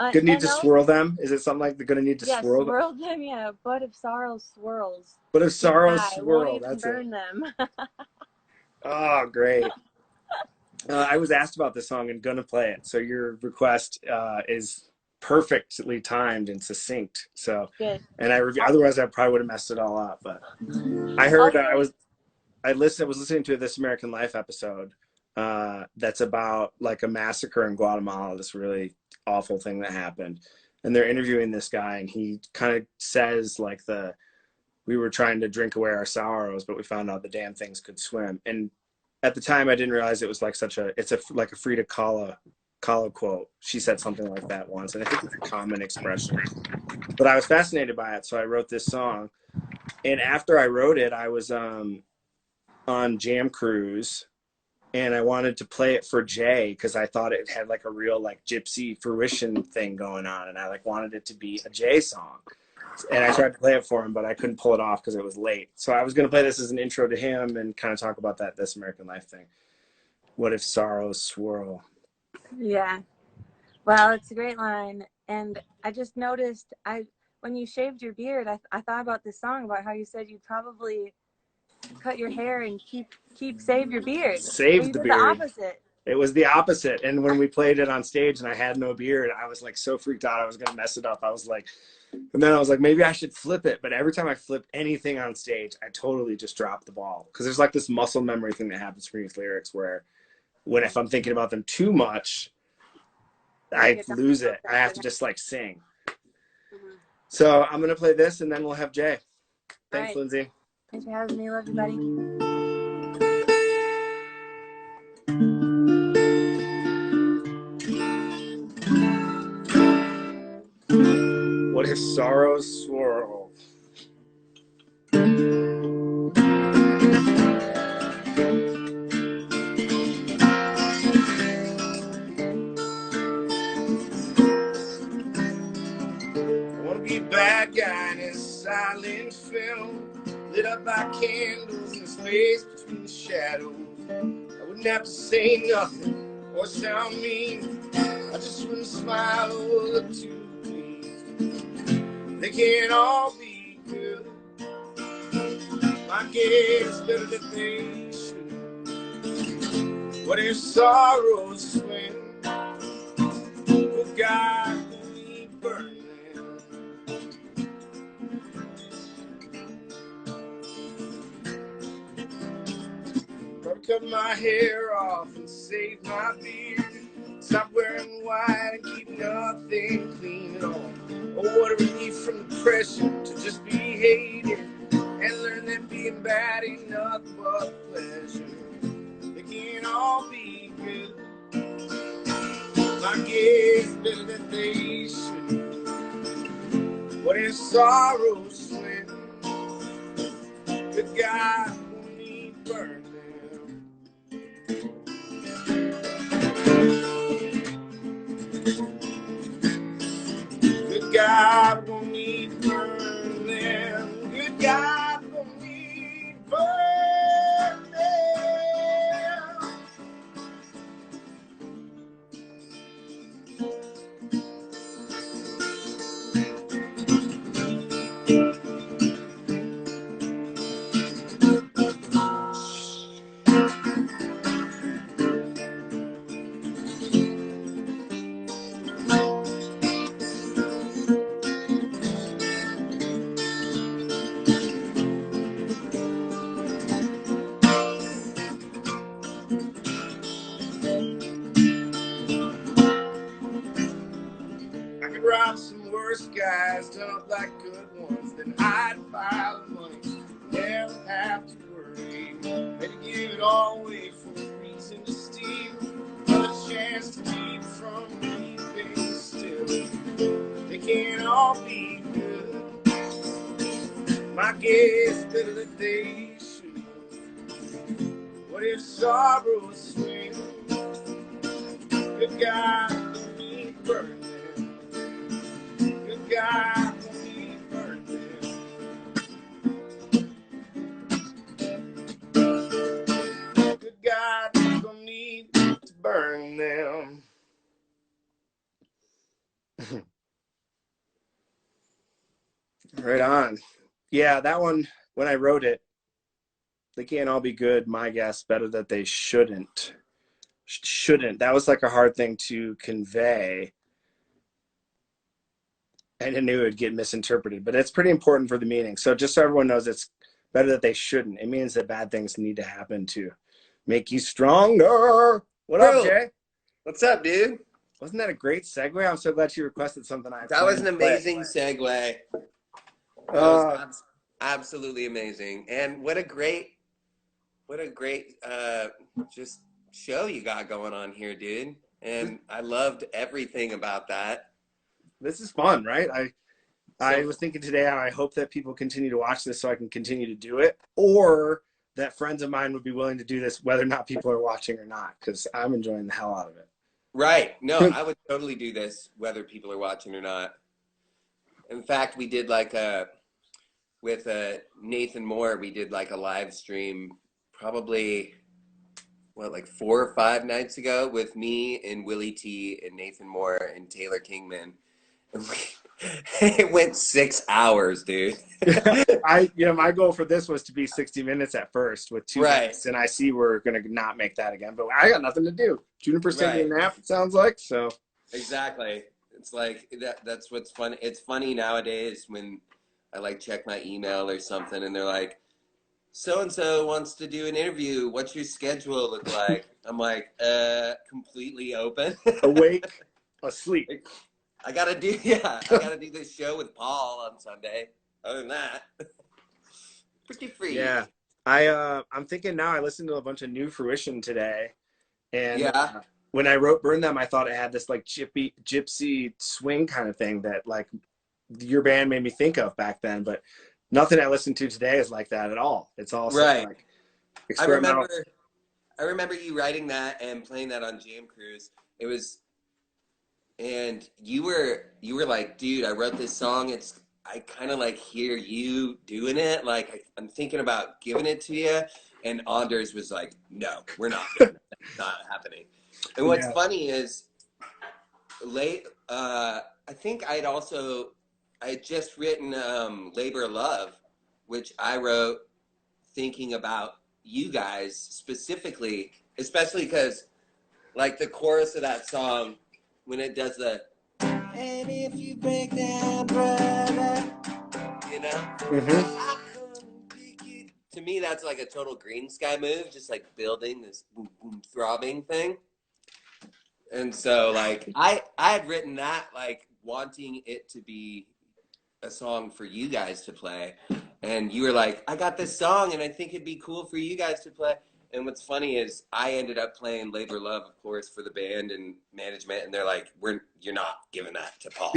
gonna need And to those, swirl them. Is it something like they're gonna need to yeah, swirl them? swirl them, yeah. But if sorrow swirls, But if good sorrows guy won't swirl, even that's it. burn them. Oh, great. I was asked about this song and gonna play it. So your request is perfectly timed and succinct. So, Good. and otherwise I probably would have messed it all up. But I I'll heard say, I was listening to a This American Life episode that's about like a massacre in Guatemala, this really awful thing that happened, and they're interviewing this guy, and he kind of says like we were trying to drink away our sorrows, but we found out the damn things could swim. And at the time, I didn't realize it was like like a Frida Kahlo quote. She said something like that once, and I think it's a common expression. But I was fascinated by it, so I wrote this song. And after I wrote it, I was on Jam Cruise, and I wanted to play it for Jay because I thought it had like a real like gypsy fruition thing going on, and I like wanted it to be a Jay song. And I tried to play it for him, but I couldn't pull it off because it was late. So I was going to play this as an intro to him and kind of talk about that This American Life thing. What if sorrows swirl? yeah. Well, it's a great line, and I just noticed when you shaved your beard, I thought about this song about how you said you'd probably cut your hair and save your beard, but Save you the did the beard. opposite. It was the opposite. And when we played it on stage and I had no beard, I was like so freaked out I was going to mess it up. I was like, and then I was like, maybe I should flip it. But every time I flip anything on stage, I totally just drop the ball. Because there's like this muscle memory thing that happens for these lyrics where if I'm thinking about them too much, I lose it. I have to just like sing. Mm-hmm. So I'm going to play this and then we'll have Jay. Thanks, Right. Lindsay. Thanks for having me. Love you, buddy. What if sorrows swirl? I want to be a bad guy in a silent film, lit up by candles in the space between the shadows. I wouldn't have to say nothing or sound mean. I just wouldn't smile or look too pleased. They can't all be good. My guess better than they should. What if sorrows swim? Oh God, only burn them. Probably cut my hair off and save my beard. Stop wearing white and keep nothing clean at all. Oh, what a relief from the pressure to just be hated and learn that being bad ain't nothing but pleasure. They can't all be good. My guess better than they should. What if sorrows swim? Good God, won't need burn them. Good God, won't need burn them. Good God, won't need burn them. worse guys turn up like good ones, then I'd file the money, never have to worry. Maybe give it all away for a reason to steal, another chance to keep from leaving still. They can't all be good. My guess better that they should. What if sorrow swings? Good God, don't need burn them. Good God, don't need burn them. Good God, don't need to burn them. Right on. Yeah, that one, when I wrote it, they can't all be good. My guess, better that they shouldn't. Shouldn't. That was like a hard thing to convey. And I knew it would get misinterpreted, but it's pretty important for the meaning. So just so everyone knows, it's better that they shouldn't. It means that bad things need to happen to make you stronger. What Bro, up, Jay? what's up, dude? Wasn't that a great segue? I'm so glad you requested something. That was an amazing segue. That was absolutely amazing. And what a great just show you got going on here, dude. And I loved everything about that. This is fun, right? I was thinking today, I hope that people continue to watch this so I can continue to do it, or that friends of mine would be willing to do this whether or not people are watching or not, because I'm enjoying the hell out of it. Right. No, I would totally do this whether people are watching or not. In fact, we did with Nathan Moore, we did like a live stream probably, 4 or 5 nights ago with me and Willie T and Nathan Moore and Taylor Kingman. It went 6 hours, dude. My goal for this was to be 60 minutes at first with 2 minutes, and I see we're gonna not make that again. But I got nothing to do. Juniper's taking a nap, it sounds like. So exactly, it's like that's what's funny. It's funny nowadays when I check my email or something, and they're like, "So and so wants to do an interview. What's your schedule look like?" I'm like, completely open, awake, asleep. I gotta do this show with Paul on Sunday. Other than that, pretty free. Yeah, I'm thinking now. I listened to a bunch of new Fruition today, and when I wrote "Burn Them," I thought it had this like gypsy swing kind of thing that like your band made me think of back then. But nothing I listened to today is like that at all. It's all like experimental. I remember you writing that and playing that on Jam Cruise. It was. And you were like, dude, I wrote this song. I kind of hear you doing it. I'm thinking about giving it to you. And Anders was like, no, we're not doing it. That's not happening. And what's funny is I think I had just written Labor of Love, which I wrote thinking about you guys specifically, especially because the chorus of that song, when it does the, and if you break down, brother, to me, that's like a total Greensky move, just building this boom, boom, throbbing thing. And so, I had written that, wanting it to be a song for you guys to play. And you were like, I got this song, and I think it'd be cool for you guys to play. And what's funny is I ended up playing Labor Love, of course, for the band and management, and they're like, "You're not giving that to Paul."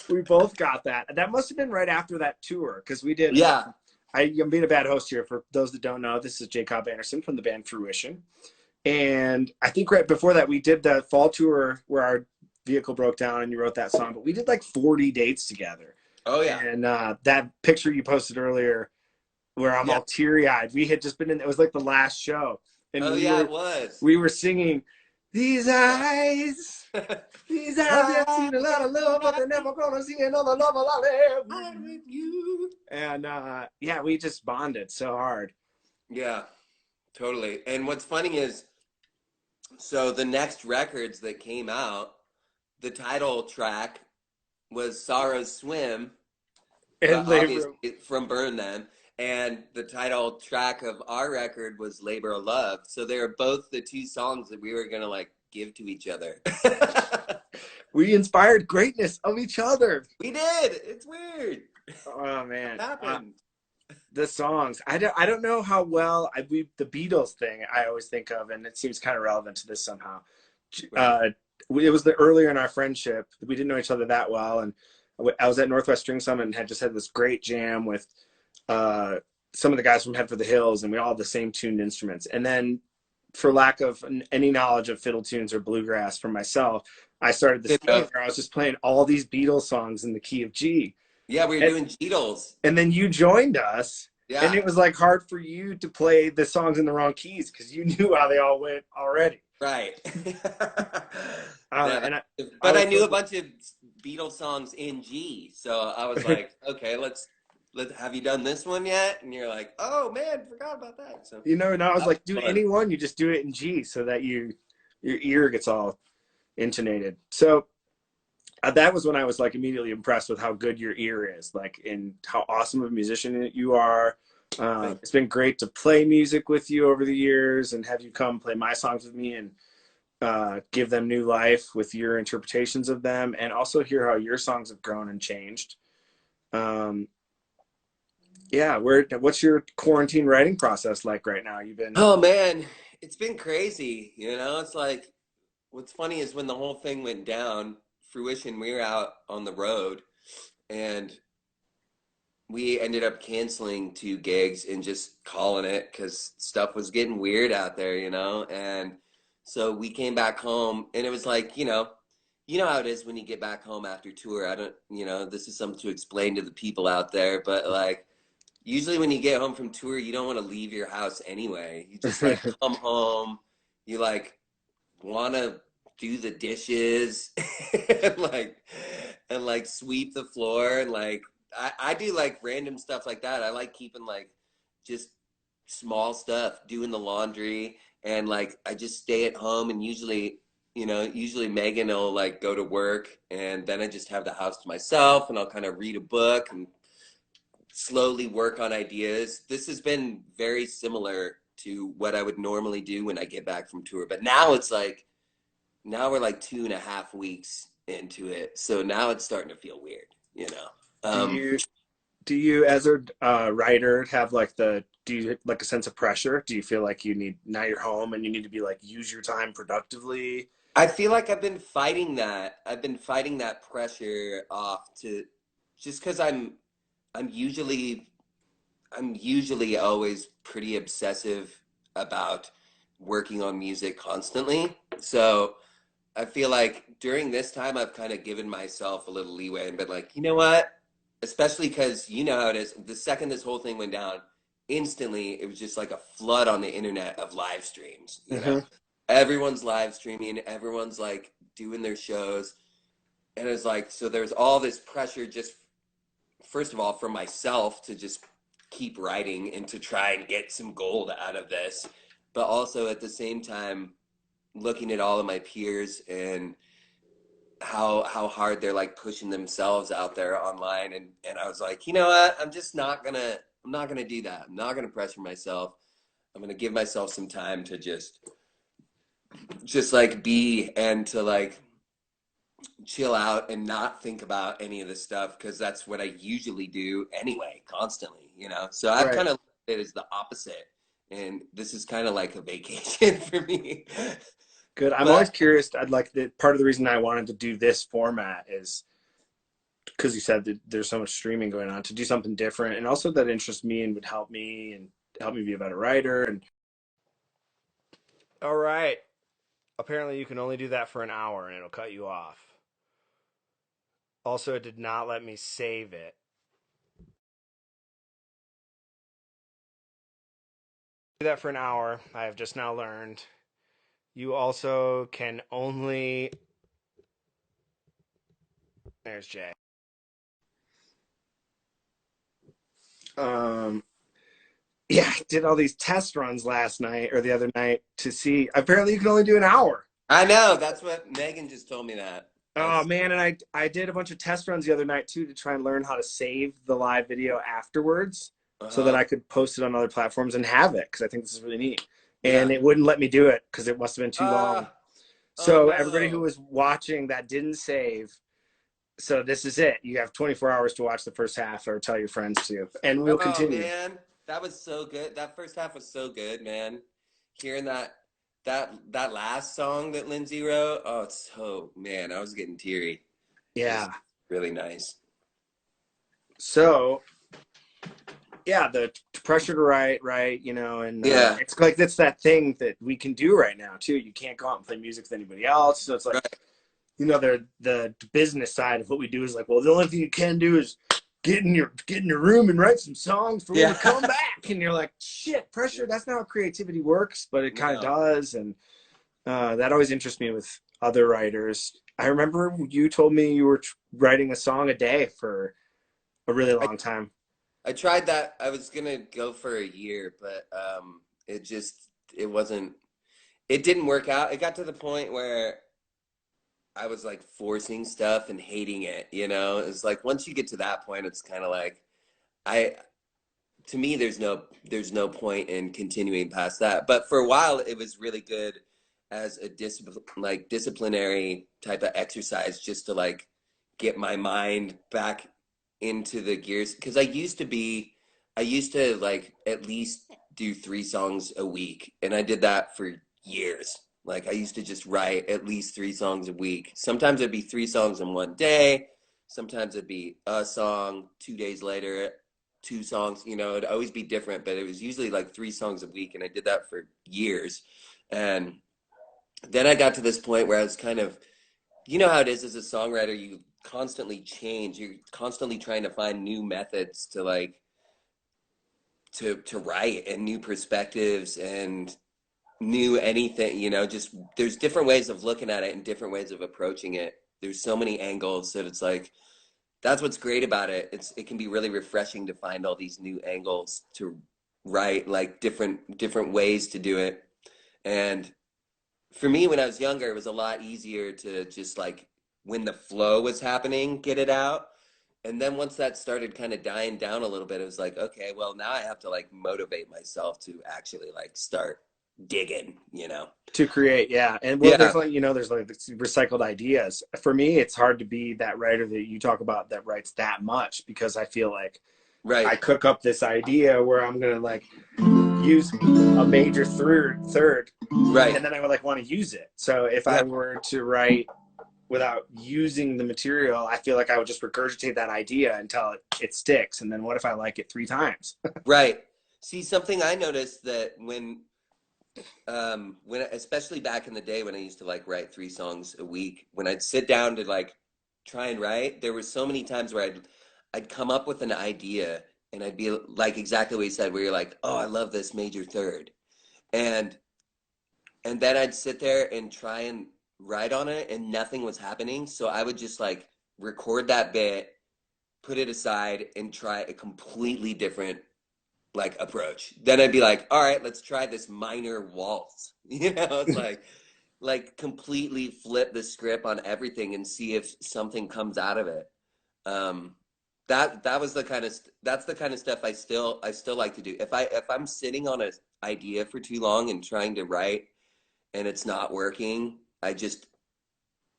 we both got that. That must have been right after that tour, because we did. Yeah. I'm being a bad host here. For those that don't know, this is J. Cobb Anderson from the band Fruition, and I think right before that we did the fall tour where our vehicle broke down and you wrote that song. But we did 40 dates together. Oh yeah. And that picture you posted earlier, where I'm all teary-eyed. We had just been in, it was the last show. And it was. We were singing, these eyes, these eyes, I've seen a lot of love, but they're never gonna see another love I'll live with you. And we just bonded so hard. Yeah, totally. And what's funny is, so the next records that came out, the title track was Sorrow's Swim, and obviously from Burn Them. And the title track of our record was Labor of Love. So they were both the two songs that we were going to give to each other. We inspired greatness of each other. We did. It's weird. Oh man, What happened? the songs. I don't know how well the Beatles thing I always think of, and it seems kind of relevant to this somehow. Right. It was the earlier in our friendship. We didn't know each other that well, and I was at Northwest String Summit and had just had this great jam with some of the guys from Head for the Hills, and we all had the same tuned instruments. And then, for lack of any knowledge of fiddle tunes or bluegrass from myself, I started this thing where I was just playing all these Beatles songs in the key of G. Yeah, we were doing Beatles. And then you joined us, Yeah. and it was like hard for you to play the songs in the wrong keys because you knew how they all went already. Right. And I knew a bunch of Beatles songs in G, so I was like, okay, let's have you done this one yet? And you're like, oh man, forgot about that. So and I was like, do fun. any one, you just do it in G so that your ear gets all intonated. So that was when I was like immediately impressed with how good your ear is, like, and how awesome of a musician you are. It's been great to play music with you over the years and have you come play my songs with me and give them new life with your interpretations of them, and also hear how your songs have grown and changed. What's your quarantine writing process like right now? Oh man, it's been crazy. It's like, what's funny is when the whole thing went down, Fruition, we were out on the road, and we ended up canceling 2 gigs and just calling it because stuff was getting weird out there, and so we came back home, and it was like, you know how it is when you get back home after tour. I don't, this is something to explain to the people out there, but like, usually when you get home from tour, you don't want to leave your house anyway. You just like come home, you like want to do the dishes and like sweep the floor, and like I do like random stuff like that. I like keeping like just small stuff, doing the laundry, and like I just stay at home, and usually Megan will like go to work, and then I just have the house to myself, and I'll kind of read a book and slowly work on ideas. This has been very similar to what I would normally do when I get back from tour, but now we're like 2.5 weeks into it, so now it's starting to feel weird. Do you as a writer have do you like a sense of pressure? Do you feel like now you're home and you need to be like, use your time productively? I feel like I've been fighting that pressure off, to just because I'm usually always pretty obsessive about working on music constantly. So I feel like during this time, I've kind of given myself a little leeway and been like, you know what? Especially because you know how it is. The second this whole thing went down, instantly it was just like a flood on the internet of live streams. Everyone's live streaming, everyone's like doing their shows, and it's like, so there's all this pressure, just first of all from myself to just keep writing and to try and get some gold out of this, but also at the same time looking at all of my peers and how hard they're like pushing themselves out there online, and I was like, you know what, I'm not gonna do that. I'm not gonna pressure myself. I'm gonna give myself some time to just like be, and to like chill out and not think about any of this stuff, because that's what I usually do anyway, constantly, so I've kind of looked at it as the opposite, and this is kind of like a vacation for me. Good. I'm always curious. Part of the reason I wanted to do this format is because you said that there's so much streaming going on, to do something different, and also that interests me and would help me be a better writer. And all right, apparently you can only do that for an hour and it'll cut you off. Also, it did not let me save it. Do that for an hour. I have just now learned. You also can only... There's Jay. Yeah, I did all these test runs last night or the other night to see. Apparently you can only do an hour. I know. That's what Megan just told me that. Oh, man. And I did a bunch of test runs the other night, too, to try and learn how to save the live video afterwards so that I could post it on other platforms and have it, because I think this is really neat. And it wouldn't let me do it because it must have been too long. Oh So everybody who no. was watching that didn't save, so this is it. You have 24 hours to watch the first half or tell your friends to, and we'll Oh continue. man, that was so good. That first half was so good, man. Hearing that last song that Lindsay wrote, oh, it's so man, I was getting teary. Just Yeah. really nice. So yeah, the pressure to write, right? You know, and Yeah, it's like that's that thing that we can do right now too. You can't go out and play music with anybody else, so it's like, right. you know, the business side of what we do is like, well, the only thing you can do is get in your room and write some songs for when we Yeah. come back. And you're like, shit, pressure. That's not how creativity works, but it kind of No. does. And that always interests me with other writers. I remember you told me you were writing a song a day for a really I long time. I tried that. I was gonna go for a year, but it just it wasn't. It didn't work out. It got to the point where I was like forcing stuff and hating it. You know, it's like once you get to that point, it's kind of like I. To me, there's no point in continuing past that. But for a while, it was really good as a disciplinary type of exercise, just to like get my mind back into the gears. Because I used to like at least do 3 songs a week, and I did that for years. Like I used to just write at least 3 songs a week. Sometimes it'd be 3 songs in one day. Sometimes it'd be a song 2 days later, 2 songs. You know, it'd always be different, but it was usually like 3 songs a week, and I did that for years. And then I got to this point where I was kind of, you know how it is as a songwriter, you constantly change. You're constantly trying to find new methods to like to write and new perspectives and new anything, you know, just there's different ways of looking at it and different ways of approaching it. There's so many angles that it's like that's what's great about it. It can be really refreshing to find all these new angles to write, like different ways to do it. And for me, when I was younger, it was a lot easier to just like when the flow was happening, get it out. And then once that started kind of dying down a little bit, it was like, okay, well, now I have to like motivate myself to actually like start digging, you know? To create, yeah. And well, there's Yeah, like, you know, there's like recycled ideas. For me, it's hard to be that writer that you talk about that writes that much, because I feel like right, I cook up this idea where I'm gonna like use a major third, right. and then I would like want to use it. So if I Yeah, were to write without using the material, I feel like I would just regurgitate that idea until it sticks. And then what if I like it 3 times? right. See, something I noticed that when especially back in the day when I used to like write 3 songs a week, when I'd sit down to like try and write, there were so many times where I'd come up with an idea and I'd be like exactly what you said, where you're like, oh, I love this major third. And and then I'd sit there and try and write on it and nothing was happening. So I would just like record that bit, put it aside and try a completely different like approach. Then I'd be like, all right, let's try this minor waltz. You know, it's like completely flip the script on everything and see if something comes out of it. Um, that was the kind of that's the kind of stuff I still like to do. If I'm sitting on an idea for too long and trying to write and it's not working, I just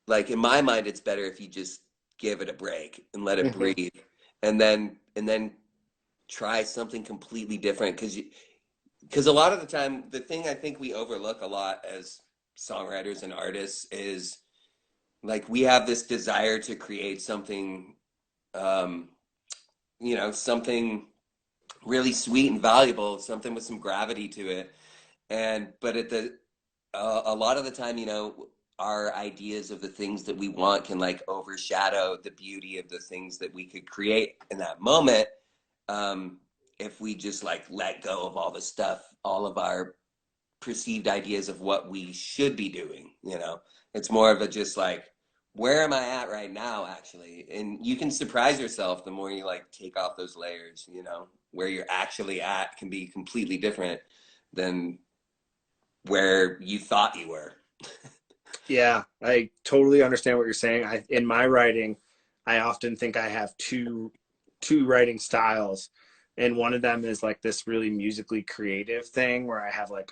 like in my mind it's better if you just give it a break and let it Mhm. breathe and then try something completely different because a lot of the time the thing I think we overlook a lot as songwriters and artists is like we have this desire to create something um something really sweet and valuable, something with some gravity to it. And but at the a lot of the time, our ideas of the things that we want can like overshadow the beauty of the things that we could create in that moment. Um, if we just like let go of all the stuff, all of our perceived ideas of what we should be doing, it's more of a just like, where am I at right now, actually? And you can surprise yourself the more you like take off those layers, where you're actually at can be completely different than where you thought you were. Yeah, I totally understand what you're saying. In my writing, I often think I have two writing styles, and one of them is like this really musically creative thing where I have like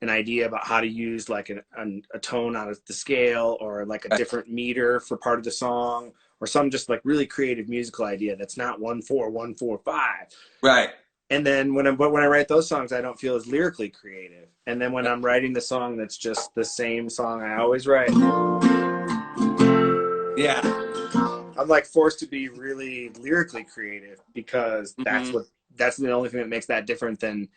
an idea about how to use like a tone on the scale, or like a different meter for part of the song, or some just like really creative musical idea that's not 1-4-1-4-5. Right. And then when I write those songs, I don't feel as lyrically creative. And then when I'm writing the song that's just the same song I always write, Yeah. I'm like forced to be really lyrically creative, because that's the only thing that makes that different than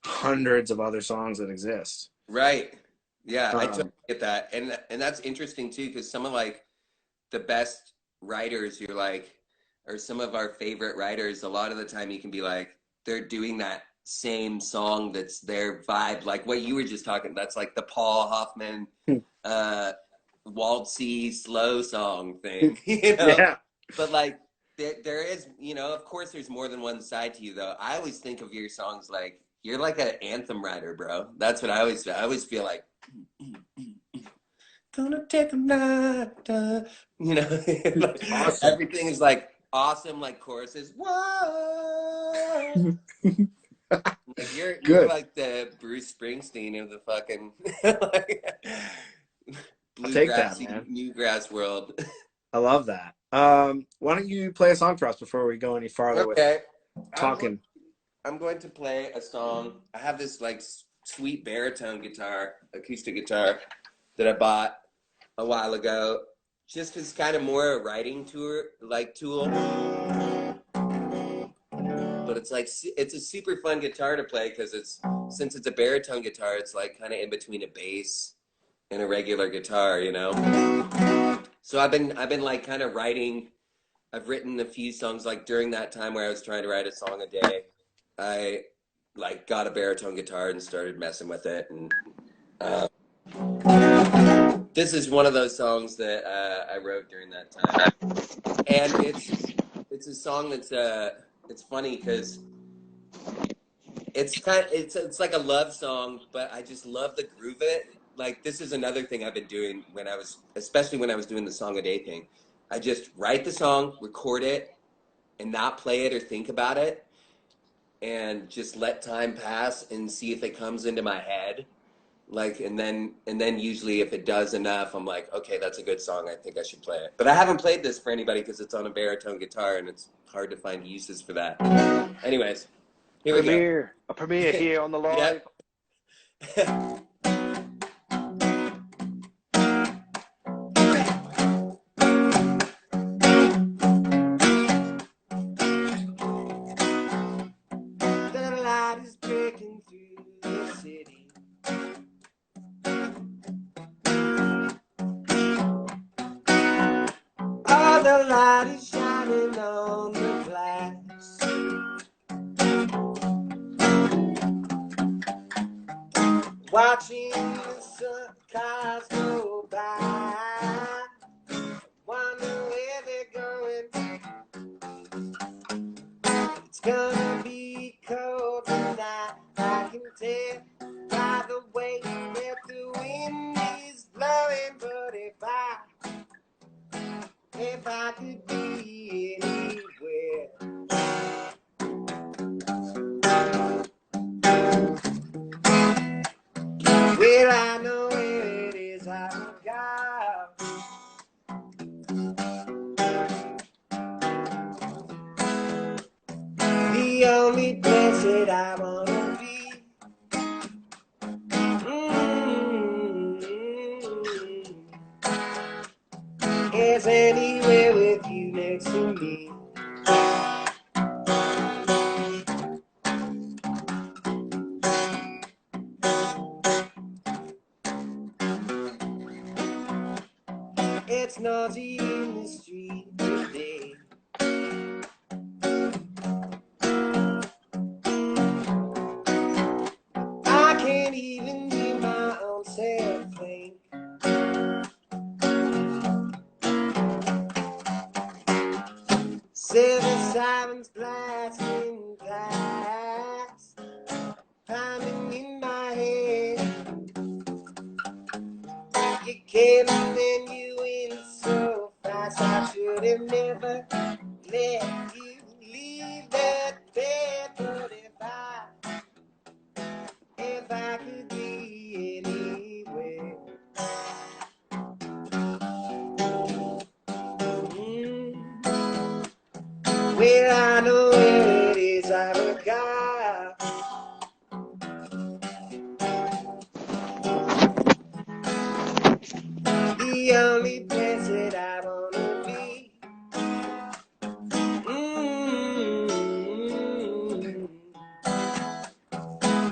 hundreds of other songs that exist. Right. Yeah, I totally get that. And that's interesting too, because some of like the best writers you're like, or some of our favorite writers, a lot of the time you can be like, they're doing that same song that's their vibe, like what you were just talking. That's like the Paul Hoffman waltzy slow song thing, you know? Yeah. But like there is, you know, of course there's more than one side to you though. I always think of your songs like you're like an anthem writer, bro. That's what I always feel like. Gonna take a night, you know, like, Awesome. everything is like awesome, like choruses. Whoa. Like you're like the Bruce Springsteen of the fucking like, I'll take that, bluegrassy man. newgrass world. I love that. Why don't you play a song for us before we go any farther with talking? I'm going to play a song. I have this like sweet baritone guitar, acoustic guitar, that I bought a while ago, just as kind of more a writing tool. But it's like, it's a super fun guitar to play, because since it's a baritone guitar, it's like kind of in between a bass and a regular guitar, you know? So I've been like kind of writing. I've written a few songs like during that time where I was trying to write a song a day. I like got a baritone guitar and started messing with it, and this is one of those songs that I wrote during that time. And it's a song that's it's funny because it's like a love song, but I just love the groove of it. Like, this is another thing I've been doing especially when I was doing the song a day thing. I just write the song, record it, and not play it or think about it, and just let time pass and see if it comes into my head. Like, and then usually if it does enough, I'm like, okay, that's a good song. I think I should play it. But I haven't played this for anybody because it's on a baritone guitar and it's hard to find uses for that. Anyways, here we go. A premiere here on the live. Yep. The light is breaking through the city. Oh, the light is shining on the glass. Watching the cars go by. Wonder where they're going. It's gonna be cold tonight. I can tell by the way that the wind is blowing. But if I could be anywhere, well, I know where it is I would go. The only place that I wanna be, is anywhere with you next to me. It's noisy in the street today. I can't even hear my own self think. Seven sirens blasting past, pounding in my head. You came and then you went so fast. I should have never let you leave that bed. But if I could be Well, I know where it is I forgot. The only place that I wanna be.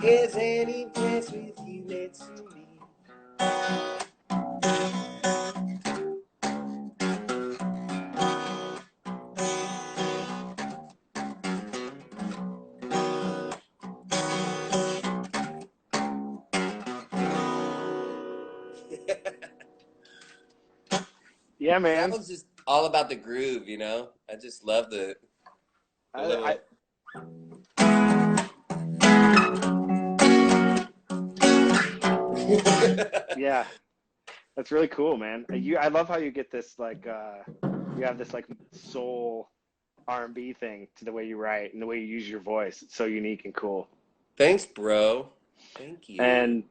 Is any place with you next to me. Yeah, That man. one's just all about the groove, you know? I just love the little... I yeah, that's really cool, man. I love how you get this like you have this like soul R&B thing to the way you write and the way you use your voice. It's so unique and cool. Thanks, bro. Thank you. And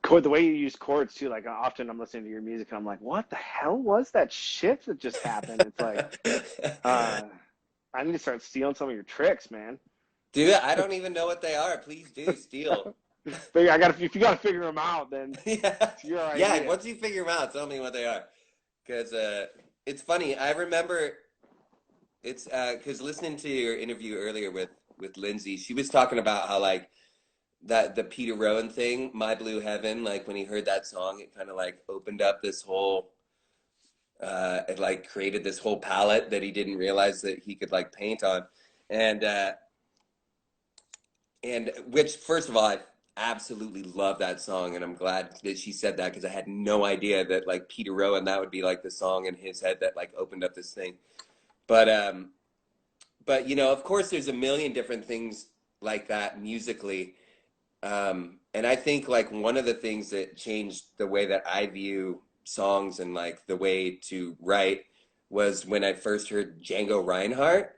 the way you use chords too, like often I'm listening to your music and I'm like, what the hell was that shit that just happened? It's like I need to start stealing some of your tricks, man. Dude, I don't even know what they are. Please do steal. But if you gotta figure them out, then Yeah. your idea. Yeah, once you figure them out, tell me what they are. Because it's funny. I remember it's because listening to your interview earlier with Lindsay, she was talking about how like that the Peter Rowan thing, My Blue Heaven, like when he heard that song, it kind of like opened up this whole it like created this whole palette that he didn't realize that he could like paint on. And which, first of all, I absolutely love that song, and I'm glad that she said that because I had no idea that like Peter Rowan, that would be like the song in his head that like opened up this thing. But you know, of course, there's a million different things like that musically, and I think like one of the things that changed the way that I view songs and like the way to write was when I first heard Django Reinhardt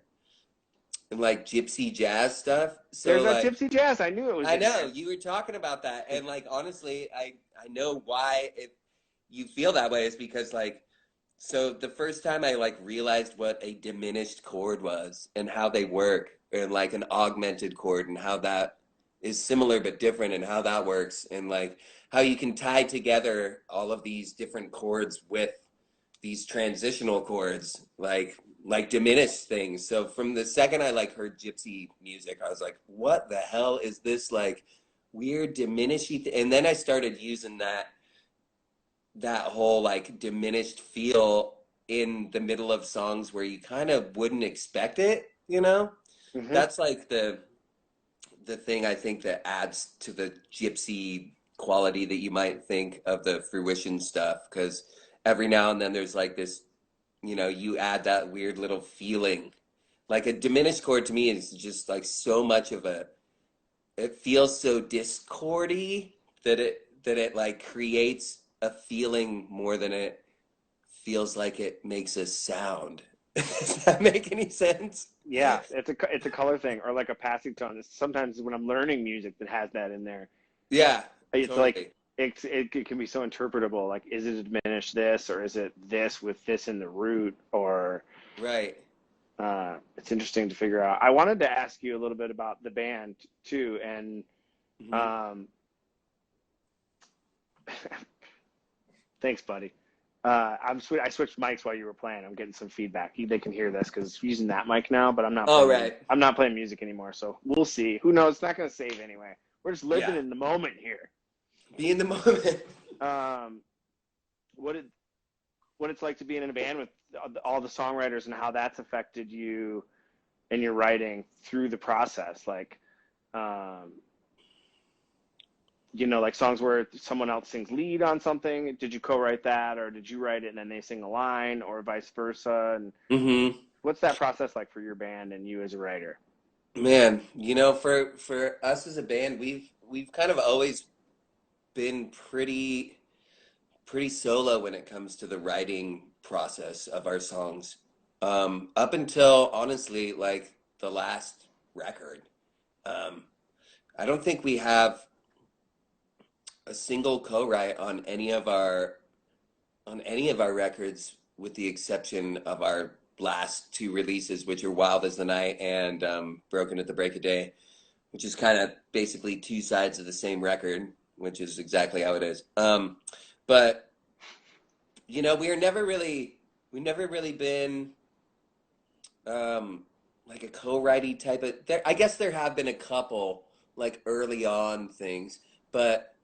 and like gypsy jazz stuff. So There's like, that gypsy jazz. I knew it was. I in know there. you were talking about that, and like honestly, I know why you feel that way is because like, so the first time I like realized what a diminished chord was and how they work, and like an augmented chord and how that is similar but different and how that works, and like how you can tie together all of these different chords with these transitional chords, like diminish things. So from the second I like heard gypsy music, I was like, what the hell is this like weird diminishing and then I started using that whole like diminished feel in the middle of songs where you kind of wouldn't expect it, you know? Mm-hmm. That's like the thing I think that adds to the gypsy quality that you might think of the Fruition stuff, because every now and then there's like this, you know, you add that weird little feeling. Like a diminished chord to me is just like so much of it feels so discordy that it like creates a feeling more than it feels like it makes a sound. Does that make any sense? Yeah, it's a color thing or like a passing tone. Sometimes when I'm learning music that has that in there, Yeah, it's totally. like it can be so interpretable. Like, is it diminish this or is it this with this in the root? Or right. It's interesting to figure out. I wanted to ask you a little bit about the band too, and thanks, buddy. I switched mics while you were playing. I'm getting some feedback. They can hear this because it's using that mic now, but I'm not. I'm not playing music anymore, so we'll see. Who knows? It's not going to save anyway. We're just living in the moment here. Be in the moment. What it's like to be in a band with all the songwriters and how that's affected you in your writing through the process, like. You know, like songs where someone else sings lead on something. Did you co-write that, or did you write it and then they sing a line, or vice versa? And what's that process like for your band and you as a writer? Man, you know, for us as a band, we've kind of always been pretty solo when it comes to the writing process of our songs. Up until honestly, like the last record, I don't think we have a single co-write on any of our records, with the exception of our last two releases, which are Wild as the Night and Broken at the Break of Day, which is kind of basically two sides of the same record, which is exactly how it is. But you know, we've never really been like a co-writing type of. I guess there have been a couple like early on things, but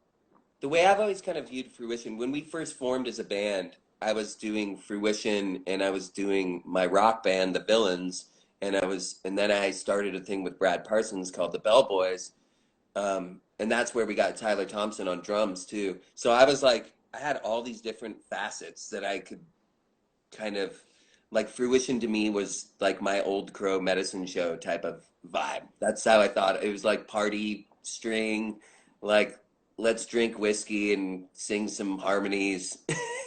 the way I've always kind of viewed Fruition, when we first formed as a band, I was doing Fruition and I was doing my rock band, The Villains, and then I started a thing with Brad Parsons called the Bellboys, and that's where we got Tyler Thompson on drums too. So I was like, I had all these different facets that I could kind of, like Fruition to me was like my Old Crow medicine show type of vibe. That's how I thought. It was like party string, like let's drink whiskey and sing some harmonies,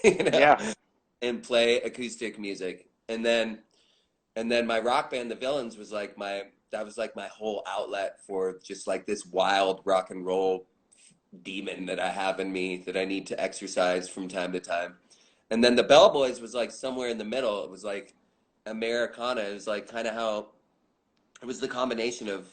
you know, Yeah. and play acoustic music. And then my rock band, The Villains, was like my whole outlet for just like this wild rock and roll demon that I have in me that I need to exercise from time to time. And then the Bellboys was like somewhere in the middle. It was like Americana. It was like kind of how it was the combination of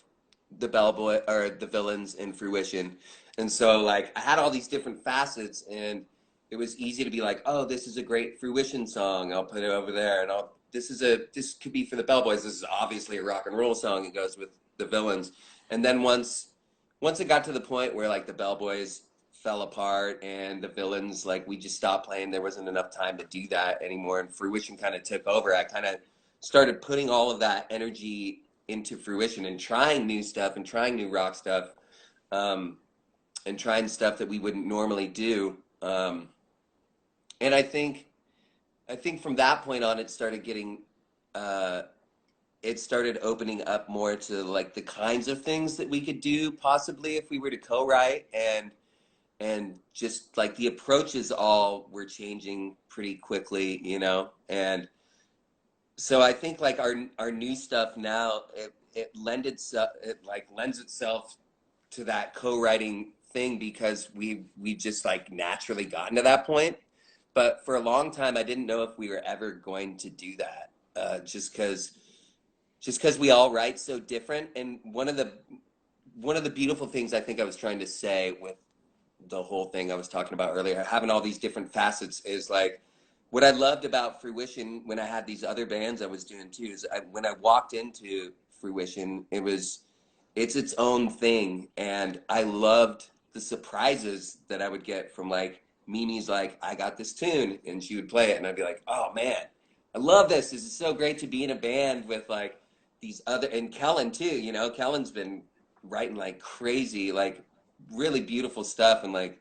the Bellboy or the Villains and Fruition. And so like I had all these different facets, and it was easy to be like, oh, this is a great Fruition song. I'll put it over there, and this could be for the Bellboys. This is obviously a rock and roll song. It goes with the Villains. And then once it got to the point where like the Bellboys fell apart and the Villains, like we just stopped playing, there wasn't enough time to do that anymore, and Fruition kind of took over. I kind of started putting all of that energy into Fruition and trying new stuff and trying new rock stuff, and trying stuff that we wouldn't normally do. And I think from that point on, it started getting, it started opening up more to like the kinds of things that we could do possibly if we were to co-write, and just like the approaches all were changing pretty quickly, you know. And so I think like our new stuff now, it lends itself to that co-writing thing because we just like naturally gotten to that point. But for a long time, I didn't know if we were ever going to do that, just because we all write so different. And one of the beautiful things I think I was trying to say with the whole thing I was talking about earlier, having all these different facets, is like what I loved about Fruition when I had these other bands I was doing too, is when I walked into Fruition, it's its own thing. And I loved the surprises that I would get from like Mimi's like, I got this tune, and she would play it and I'd be like, oh man, I love this. This is so great to be in a band with like these other, and Kellen too, you know. Kellen's been writing like crazy, like really beautiful stuff and like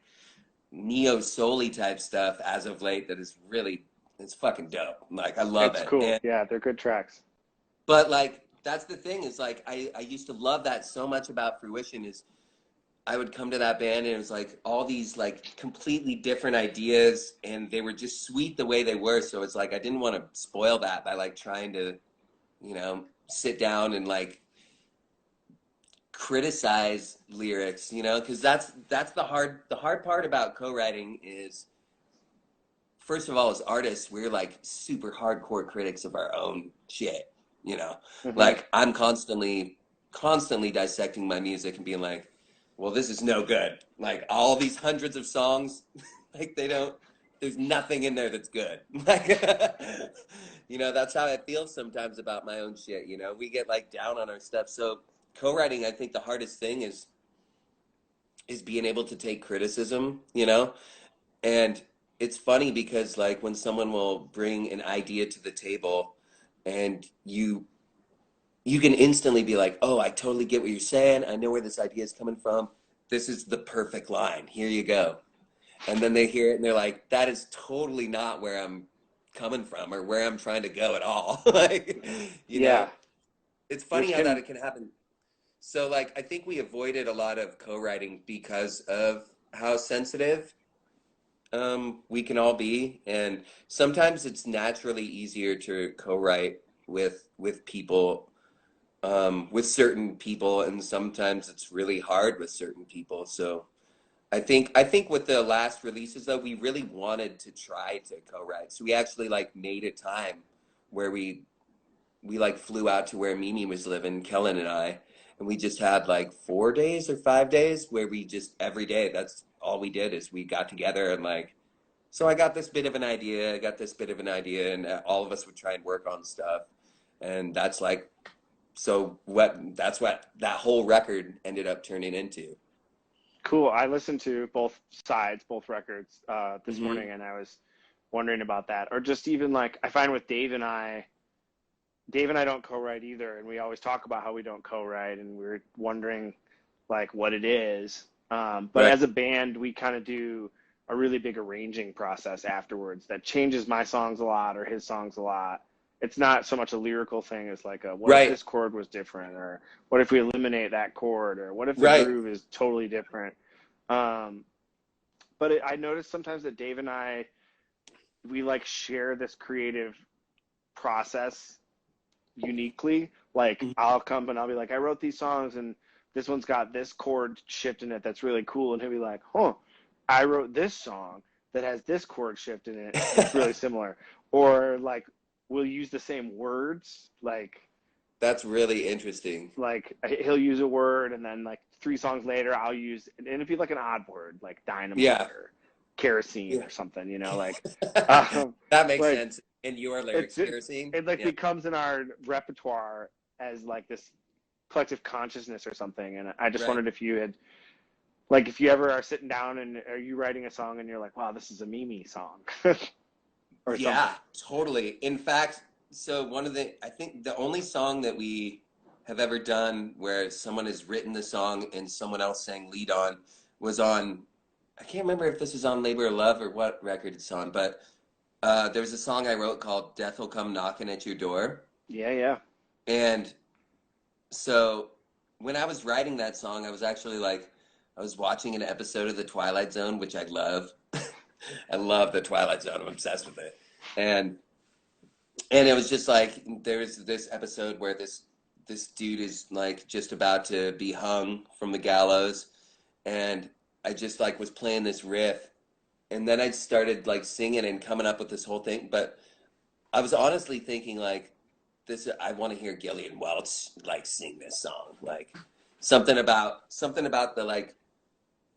neo soul-y type stuff as of late that is really, it's fucking dope. Like I love it. It's cool. And, yeah, they're good tracks. but like that's the thing, is like I used to love that so much about Fruition, is I would come to that band and it was like all these like completely different ideas, and they were just sweet the way they were. So it's like I didn't want to spoil that by like trying to, you know, sit down and like criticize lyrics, you know, because that's the hard part about co-writing is, first of all, as artists, we're like super hardcore critics of our own shit, you know. Mm-hmm. Like I'm constantly dissecting my music and being like, well, this is no good. Like all these hundreds of songs, like there's nothing in there that's good. Like, you know, that's how I feel sometimes about my own shit, you know. We get like down on our stuff. So co-writing, I think the hardest thing is being able to take criticism, you know. And it's funny because like when someone will bring an idea to the table and you can instantly be like, oh, I totally get what you're saying. I know where this idea is coming from. This is the perfect line. Here you go. And then they hear it and they're like, that is totally not where I'm coming from or where I'm trying to go at all. Like, you know, it's funny how that it can happen. So like, I think we avoided a lot of co-writing because of how sensitive we can all be. And sometimes it's naturally easier to co-write with people, with certain people, and sometimes it's really hard with certain people. So I think with the last releases though, we really wanted to try to co-write. So we actually like made a time where we we like flew out to where Mimi was living, Kellen and I, and we just had like 4 days or 5 days where we just every day, that's all we did is we got together and like, so I got this bit of an idea, I got this bit of an idea, and all of us would try and work on stuff. And that's like, that's what that whole record ended up turning into. Cool. I listened to both sides, both records this morning, and I was wondering about that. Or just even like, I find with Dave and I don't co-write either, and we always talk about how we don't co-write, and we're wondering like what it is. But Right. as a band, we kind of do a really big arranging process afterwards that changes my songs a lot or his songs a lot. It's not so much a lyrical thing as like what Right. if this chord was different, or what if we eliminate that chord, or what if the Right. groove is totally different. But I noticed sometimes that Dave and I, we like share this creative process uniquely. Like I'll come and I'll be like, I wrote these songs and this one's got this chord shift in it that's really cool, and he'll be like, huh, I wrote this song that has this chord shift in it that's really similar. Or like we'll use the same words, like that's really interesting. Like he'll use a word and then like 3 songs later I'll use, and it'd be like an odd word like dynamite or kerosene or something, you know, like that makes like, sense in your lyrics. Kerosene, it like becomes in our repertoire as like this collective consciousness or something. And I just wondered if you had, like, if you ever are sitting down and are you writing a song and you're like, wow, this is a Mimi song. Or yeah, something. totally. In fact, so I think the only song that we have ever done where someone has written the song and someone else sang lead on was on, I can't remember if this is on Labor of Love or what record it's on, but there was a song I wrote called Death Will Come Knocking at Your Door. Yeah. And so when I was writing that song, I was actually like, I was watching an episode of The Twilight Zone, which I love. I love The Twilight Zone. I'm obsessed with it. And it was just like, there's this episode where this dude is like just about to be hung from the gallows. And I just like was playing this riff. And then I started like singing and coming up with this whole thing. But I was honestly thinking like, I want to hear Gillian Welch like sing this song. Like something about the like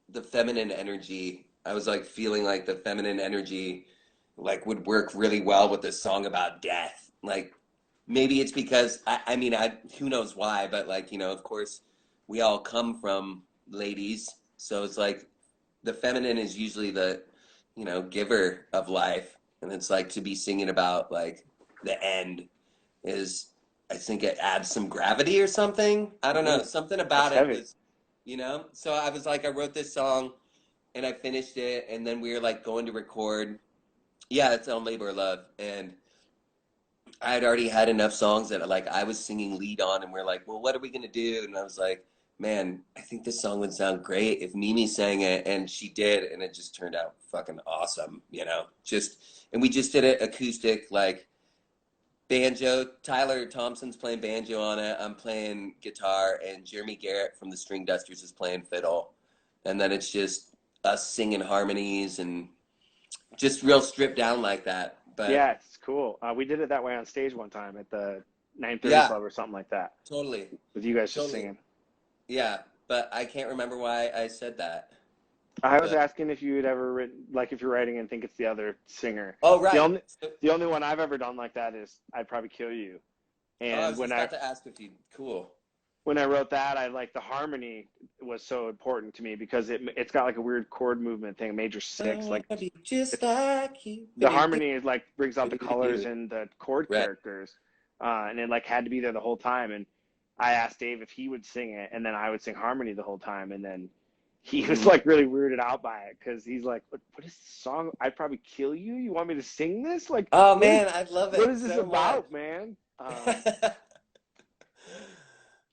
the feminine energy. I was like feeling like the feminine energy like would work really well with this song about death. Like maybe it's because I mean who knows why, but like, you know, of course we all come from ladies, so it's like the feminine is usually the, you know, giver of life, and it's like to be singing about like the end is, I think it adds some gravity or something. I don't know, something about it was, you know. So I was like, I wrote this song and I finished it, and then we were like going to record. Yeah, it's on Labor of Love, and I had already had enough songs that like I was singing lead on, and we're like, well, what are we gonna do? And I was like, man, I think this song would sound great if Mimi sang it, and she did, and it just turned out fucking awesome, you know. And we just did it acoustic, like banjo. Tyler Thompson's playing banjo on it. I'm playing guitar, and Jeremy Garrett from the String Dusters is playing fiddle, and then it's just us singing harmonies and just real stripped down like that. But yeah, it's cool. We did it that way on stage one time at the 930 Club or something like that. Totally. With you guys just singing. Yeah, but I can't remember why I said that. I was asking if you had ever written, like if you're writing and think it's the other singer. Oh, right. The only one I've ever done like that is I'd Probably Kill You. And I was just about to ask if you, cool. When I wrote that, I like the harmony was so important to me because it's got like a weird chord movement thing, major 6. Like just like you. The harmony is like brings out the colors and the chord characters, and it like had to be there the whole time. And I asked Dave if he would sing it, and then I would sing harmony the whole time. And then he was like really weirded out by it because he's like, "What is this song? I'd Probably Kill You? You want me to sing this? Like, oh man, I love it. What is this so about, man?"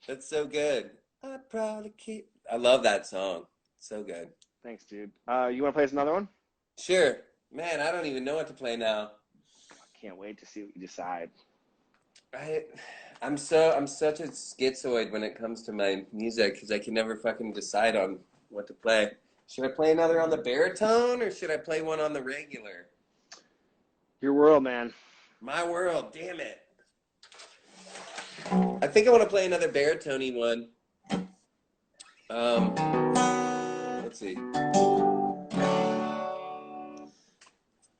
That's so good. I love that song. So good. Thanks, dude. You want to play us another one? Sure. Man, I don't even know what to play now. I can't wait to see what you decide. I'm such a schizoid when it comes to my music because I can never fucking decide on what to play. Should I play another on the baritone or should I play one on the regular? Your world, man. My world, damn it. I think I want to play another baritone one. Let's see.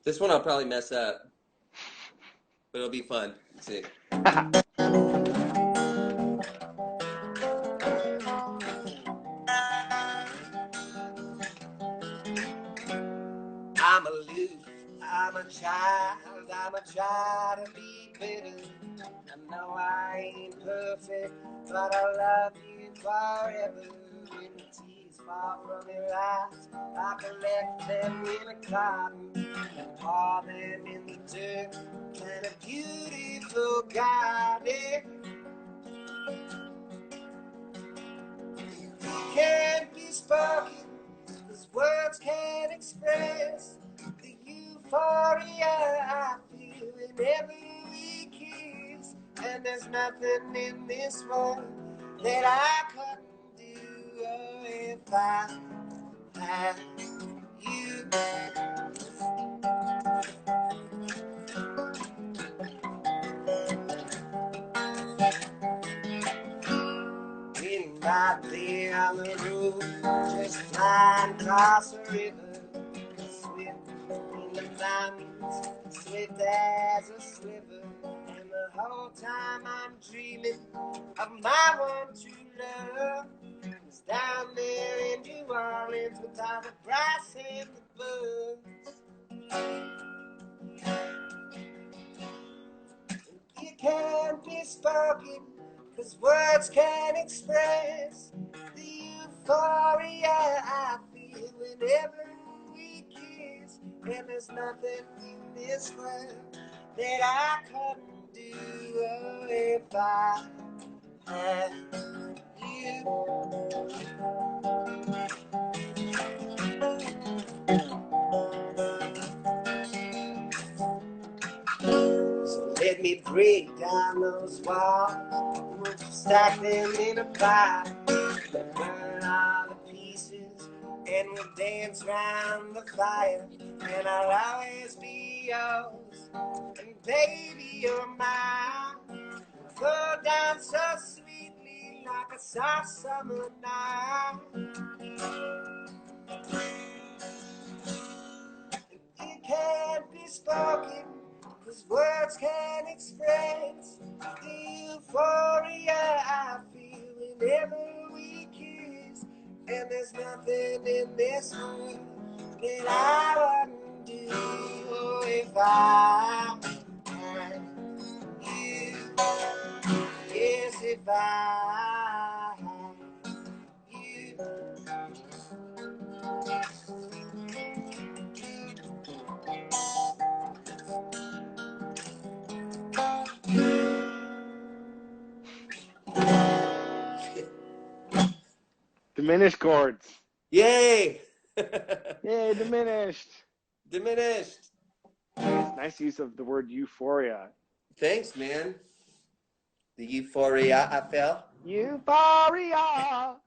This one I'll probably mess up, but it'll be fun. Let's see. I'm aloof, I'm a child to be better. I know I ain't perfect, but I love you forever. When the tears fall from your eyes, I collect them in a cotton and pour them in the dirt. Plant a beautiful garden. Can't be spoken, 'cause words can't express the euphoria I feel whenever we kiss. And there's nothing in this world that I couldn't do if I had you. Sitting right there on the road, just flying across the river, swift in the mountains, swift as a sliver. And the whole time I'm dreaming of my one true love. It's down there in New Orleans with all the brass and the buzz. It can't be spoken, 'cause words can't express the euphoria I feel whenever we kiss. And there's nothing in this world that I couldn't do if I had you. So let me break down those walls, we'll stack them in a pile, we'll burn all the pieces, and we'll dance round the fire. And I'll always be yours, and baby you're mine. We'll go down so sweetly like a soft summer night. It can't be spoken, 'cause words can't express the euphoria I feel whenever we kiss. And there's nothing in this world that I wouldn't do if I had you. Yes, if I had you. Diminished chords. Yay! Yay, diminished. Diminished. Nice use of the word euphoria. Thanks, man. The euphoria I felt. Euphoria.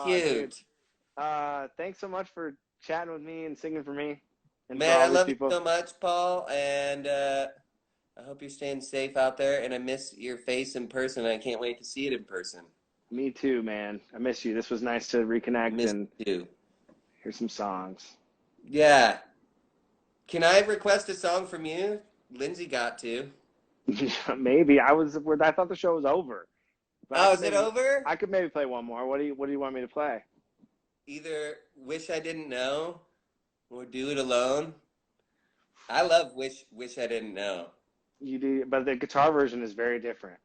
Cute. Dude. Thanks so much for chatting with me and singing for me. And Man, for I all love these you people. so much, Paul, and I hope you're staying safe out there, and I miss your face in person. I can't wait to see it in person. Me too, man. I miss you. This was nice to reconnect and you. hear some songs. Yeah. Can I request a song from you? Lindsay got to. Maybe. I thought the show was over. But Is it over? I could maybe play one more. What do you want me to play? Either Wish I Didn't Know or Do It Alone. I love Wish I Didn't Know. You do, but the guitar version is very different.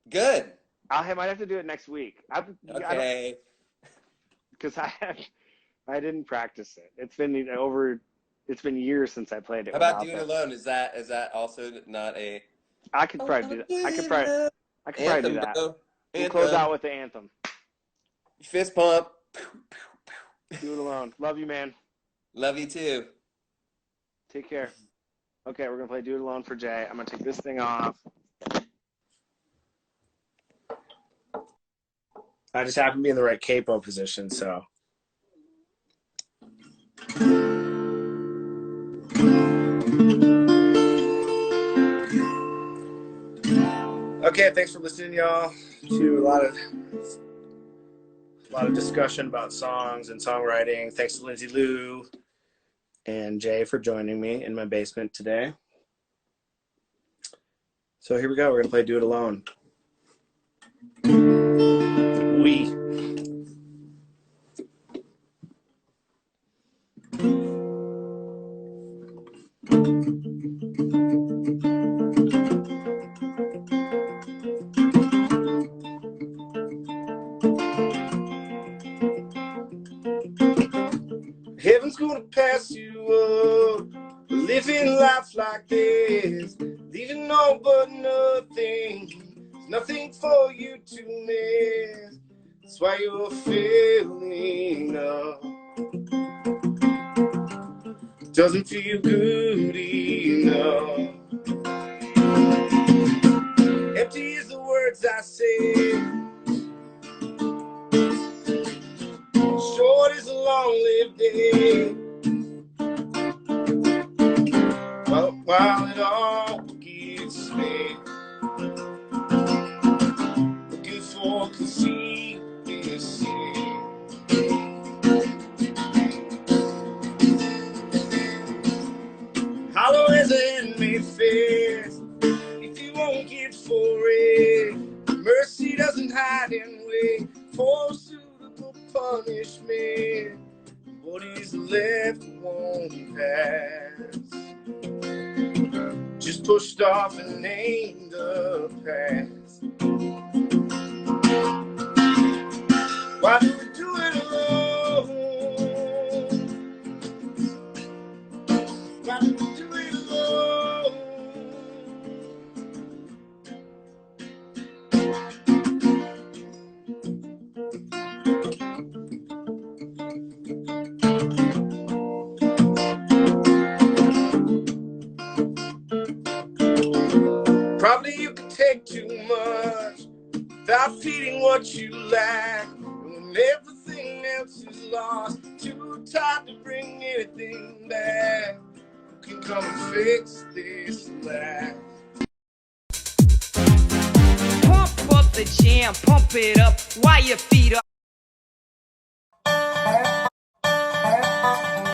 Good. I might have to do it next week. Okay. Because I didn't practice it. It's been years since I played it. How about Do It Alone? Is that also not a? I could probably do that. I could probably do that. Bro. We'll close out with the anthem. Fist pump. Do It Alone. Love you, man. Love you too. Take care. Okay, we're gonna play Do It Alone for Jay. I'm gonna take this thing off. I just happen to be in the right capo position, so. Okay, thanks for listening, y'all, to a lot of discussion about songs and songwriting. Thanks to Lindsay Lou and Jay for joining me in my basement today. So here we go. We're going to play Do It Alone. Heaven's gonna pass you up, living life like this, leaving all but nothing. There's nothing for you to miss. That's why you're feeling up. Doesn't feel good enough. Empty is the words I say. Short is a long-lived day. While it all gets spent, looking for consistency. Hollow as a handmade fist, if you won't get for it, mercy doesn't hide and wait for suitable punishment. What is left won't pass, just pushed off and named the past. Why do we do it alone? Why do we do it alone? Probably you can take too much without feeding what you lack. And when everything else is lost, too tired to bring anything back, who can come and fix this lack? Pump up the jam, pump it up while your feet up.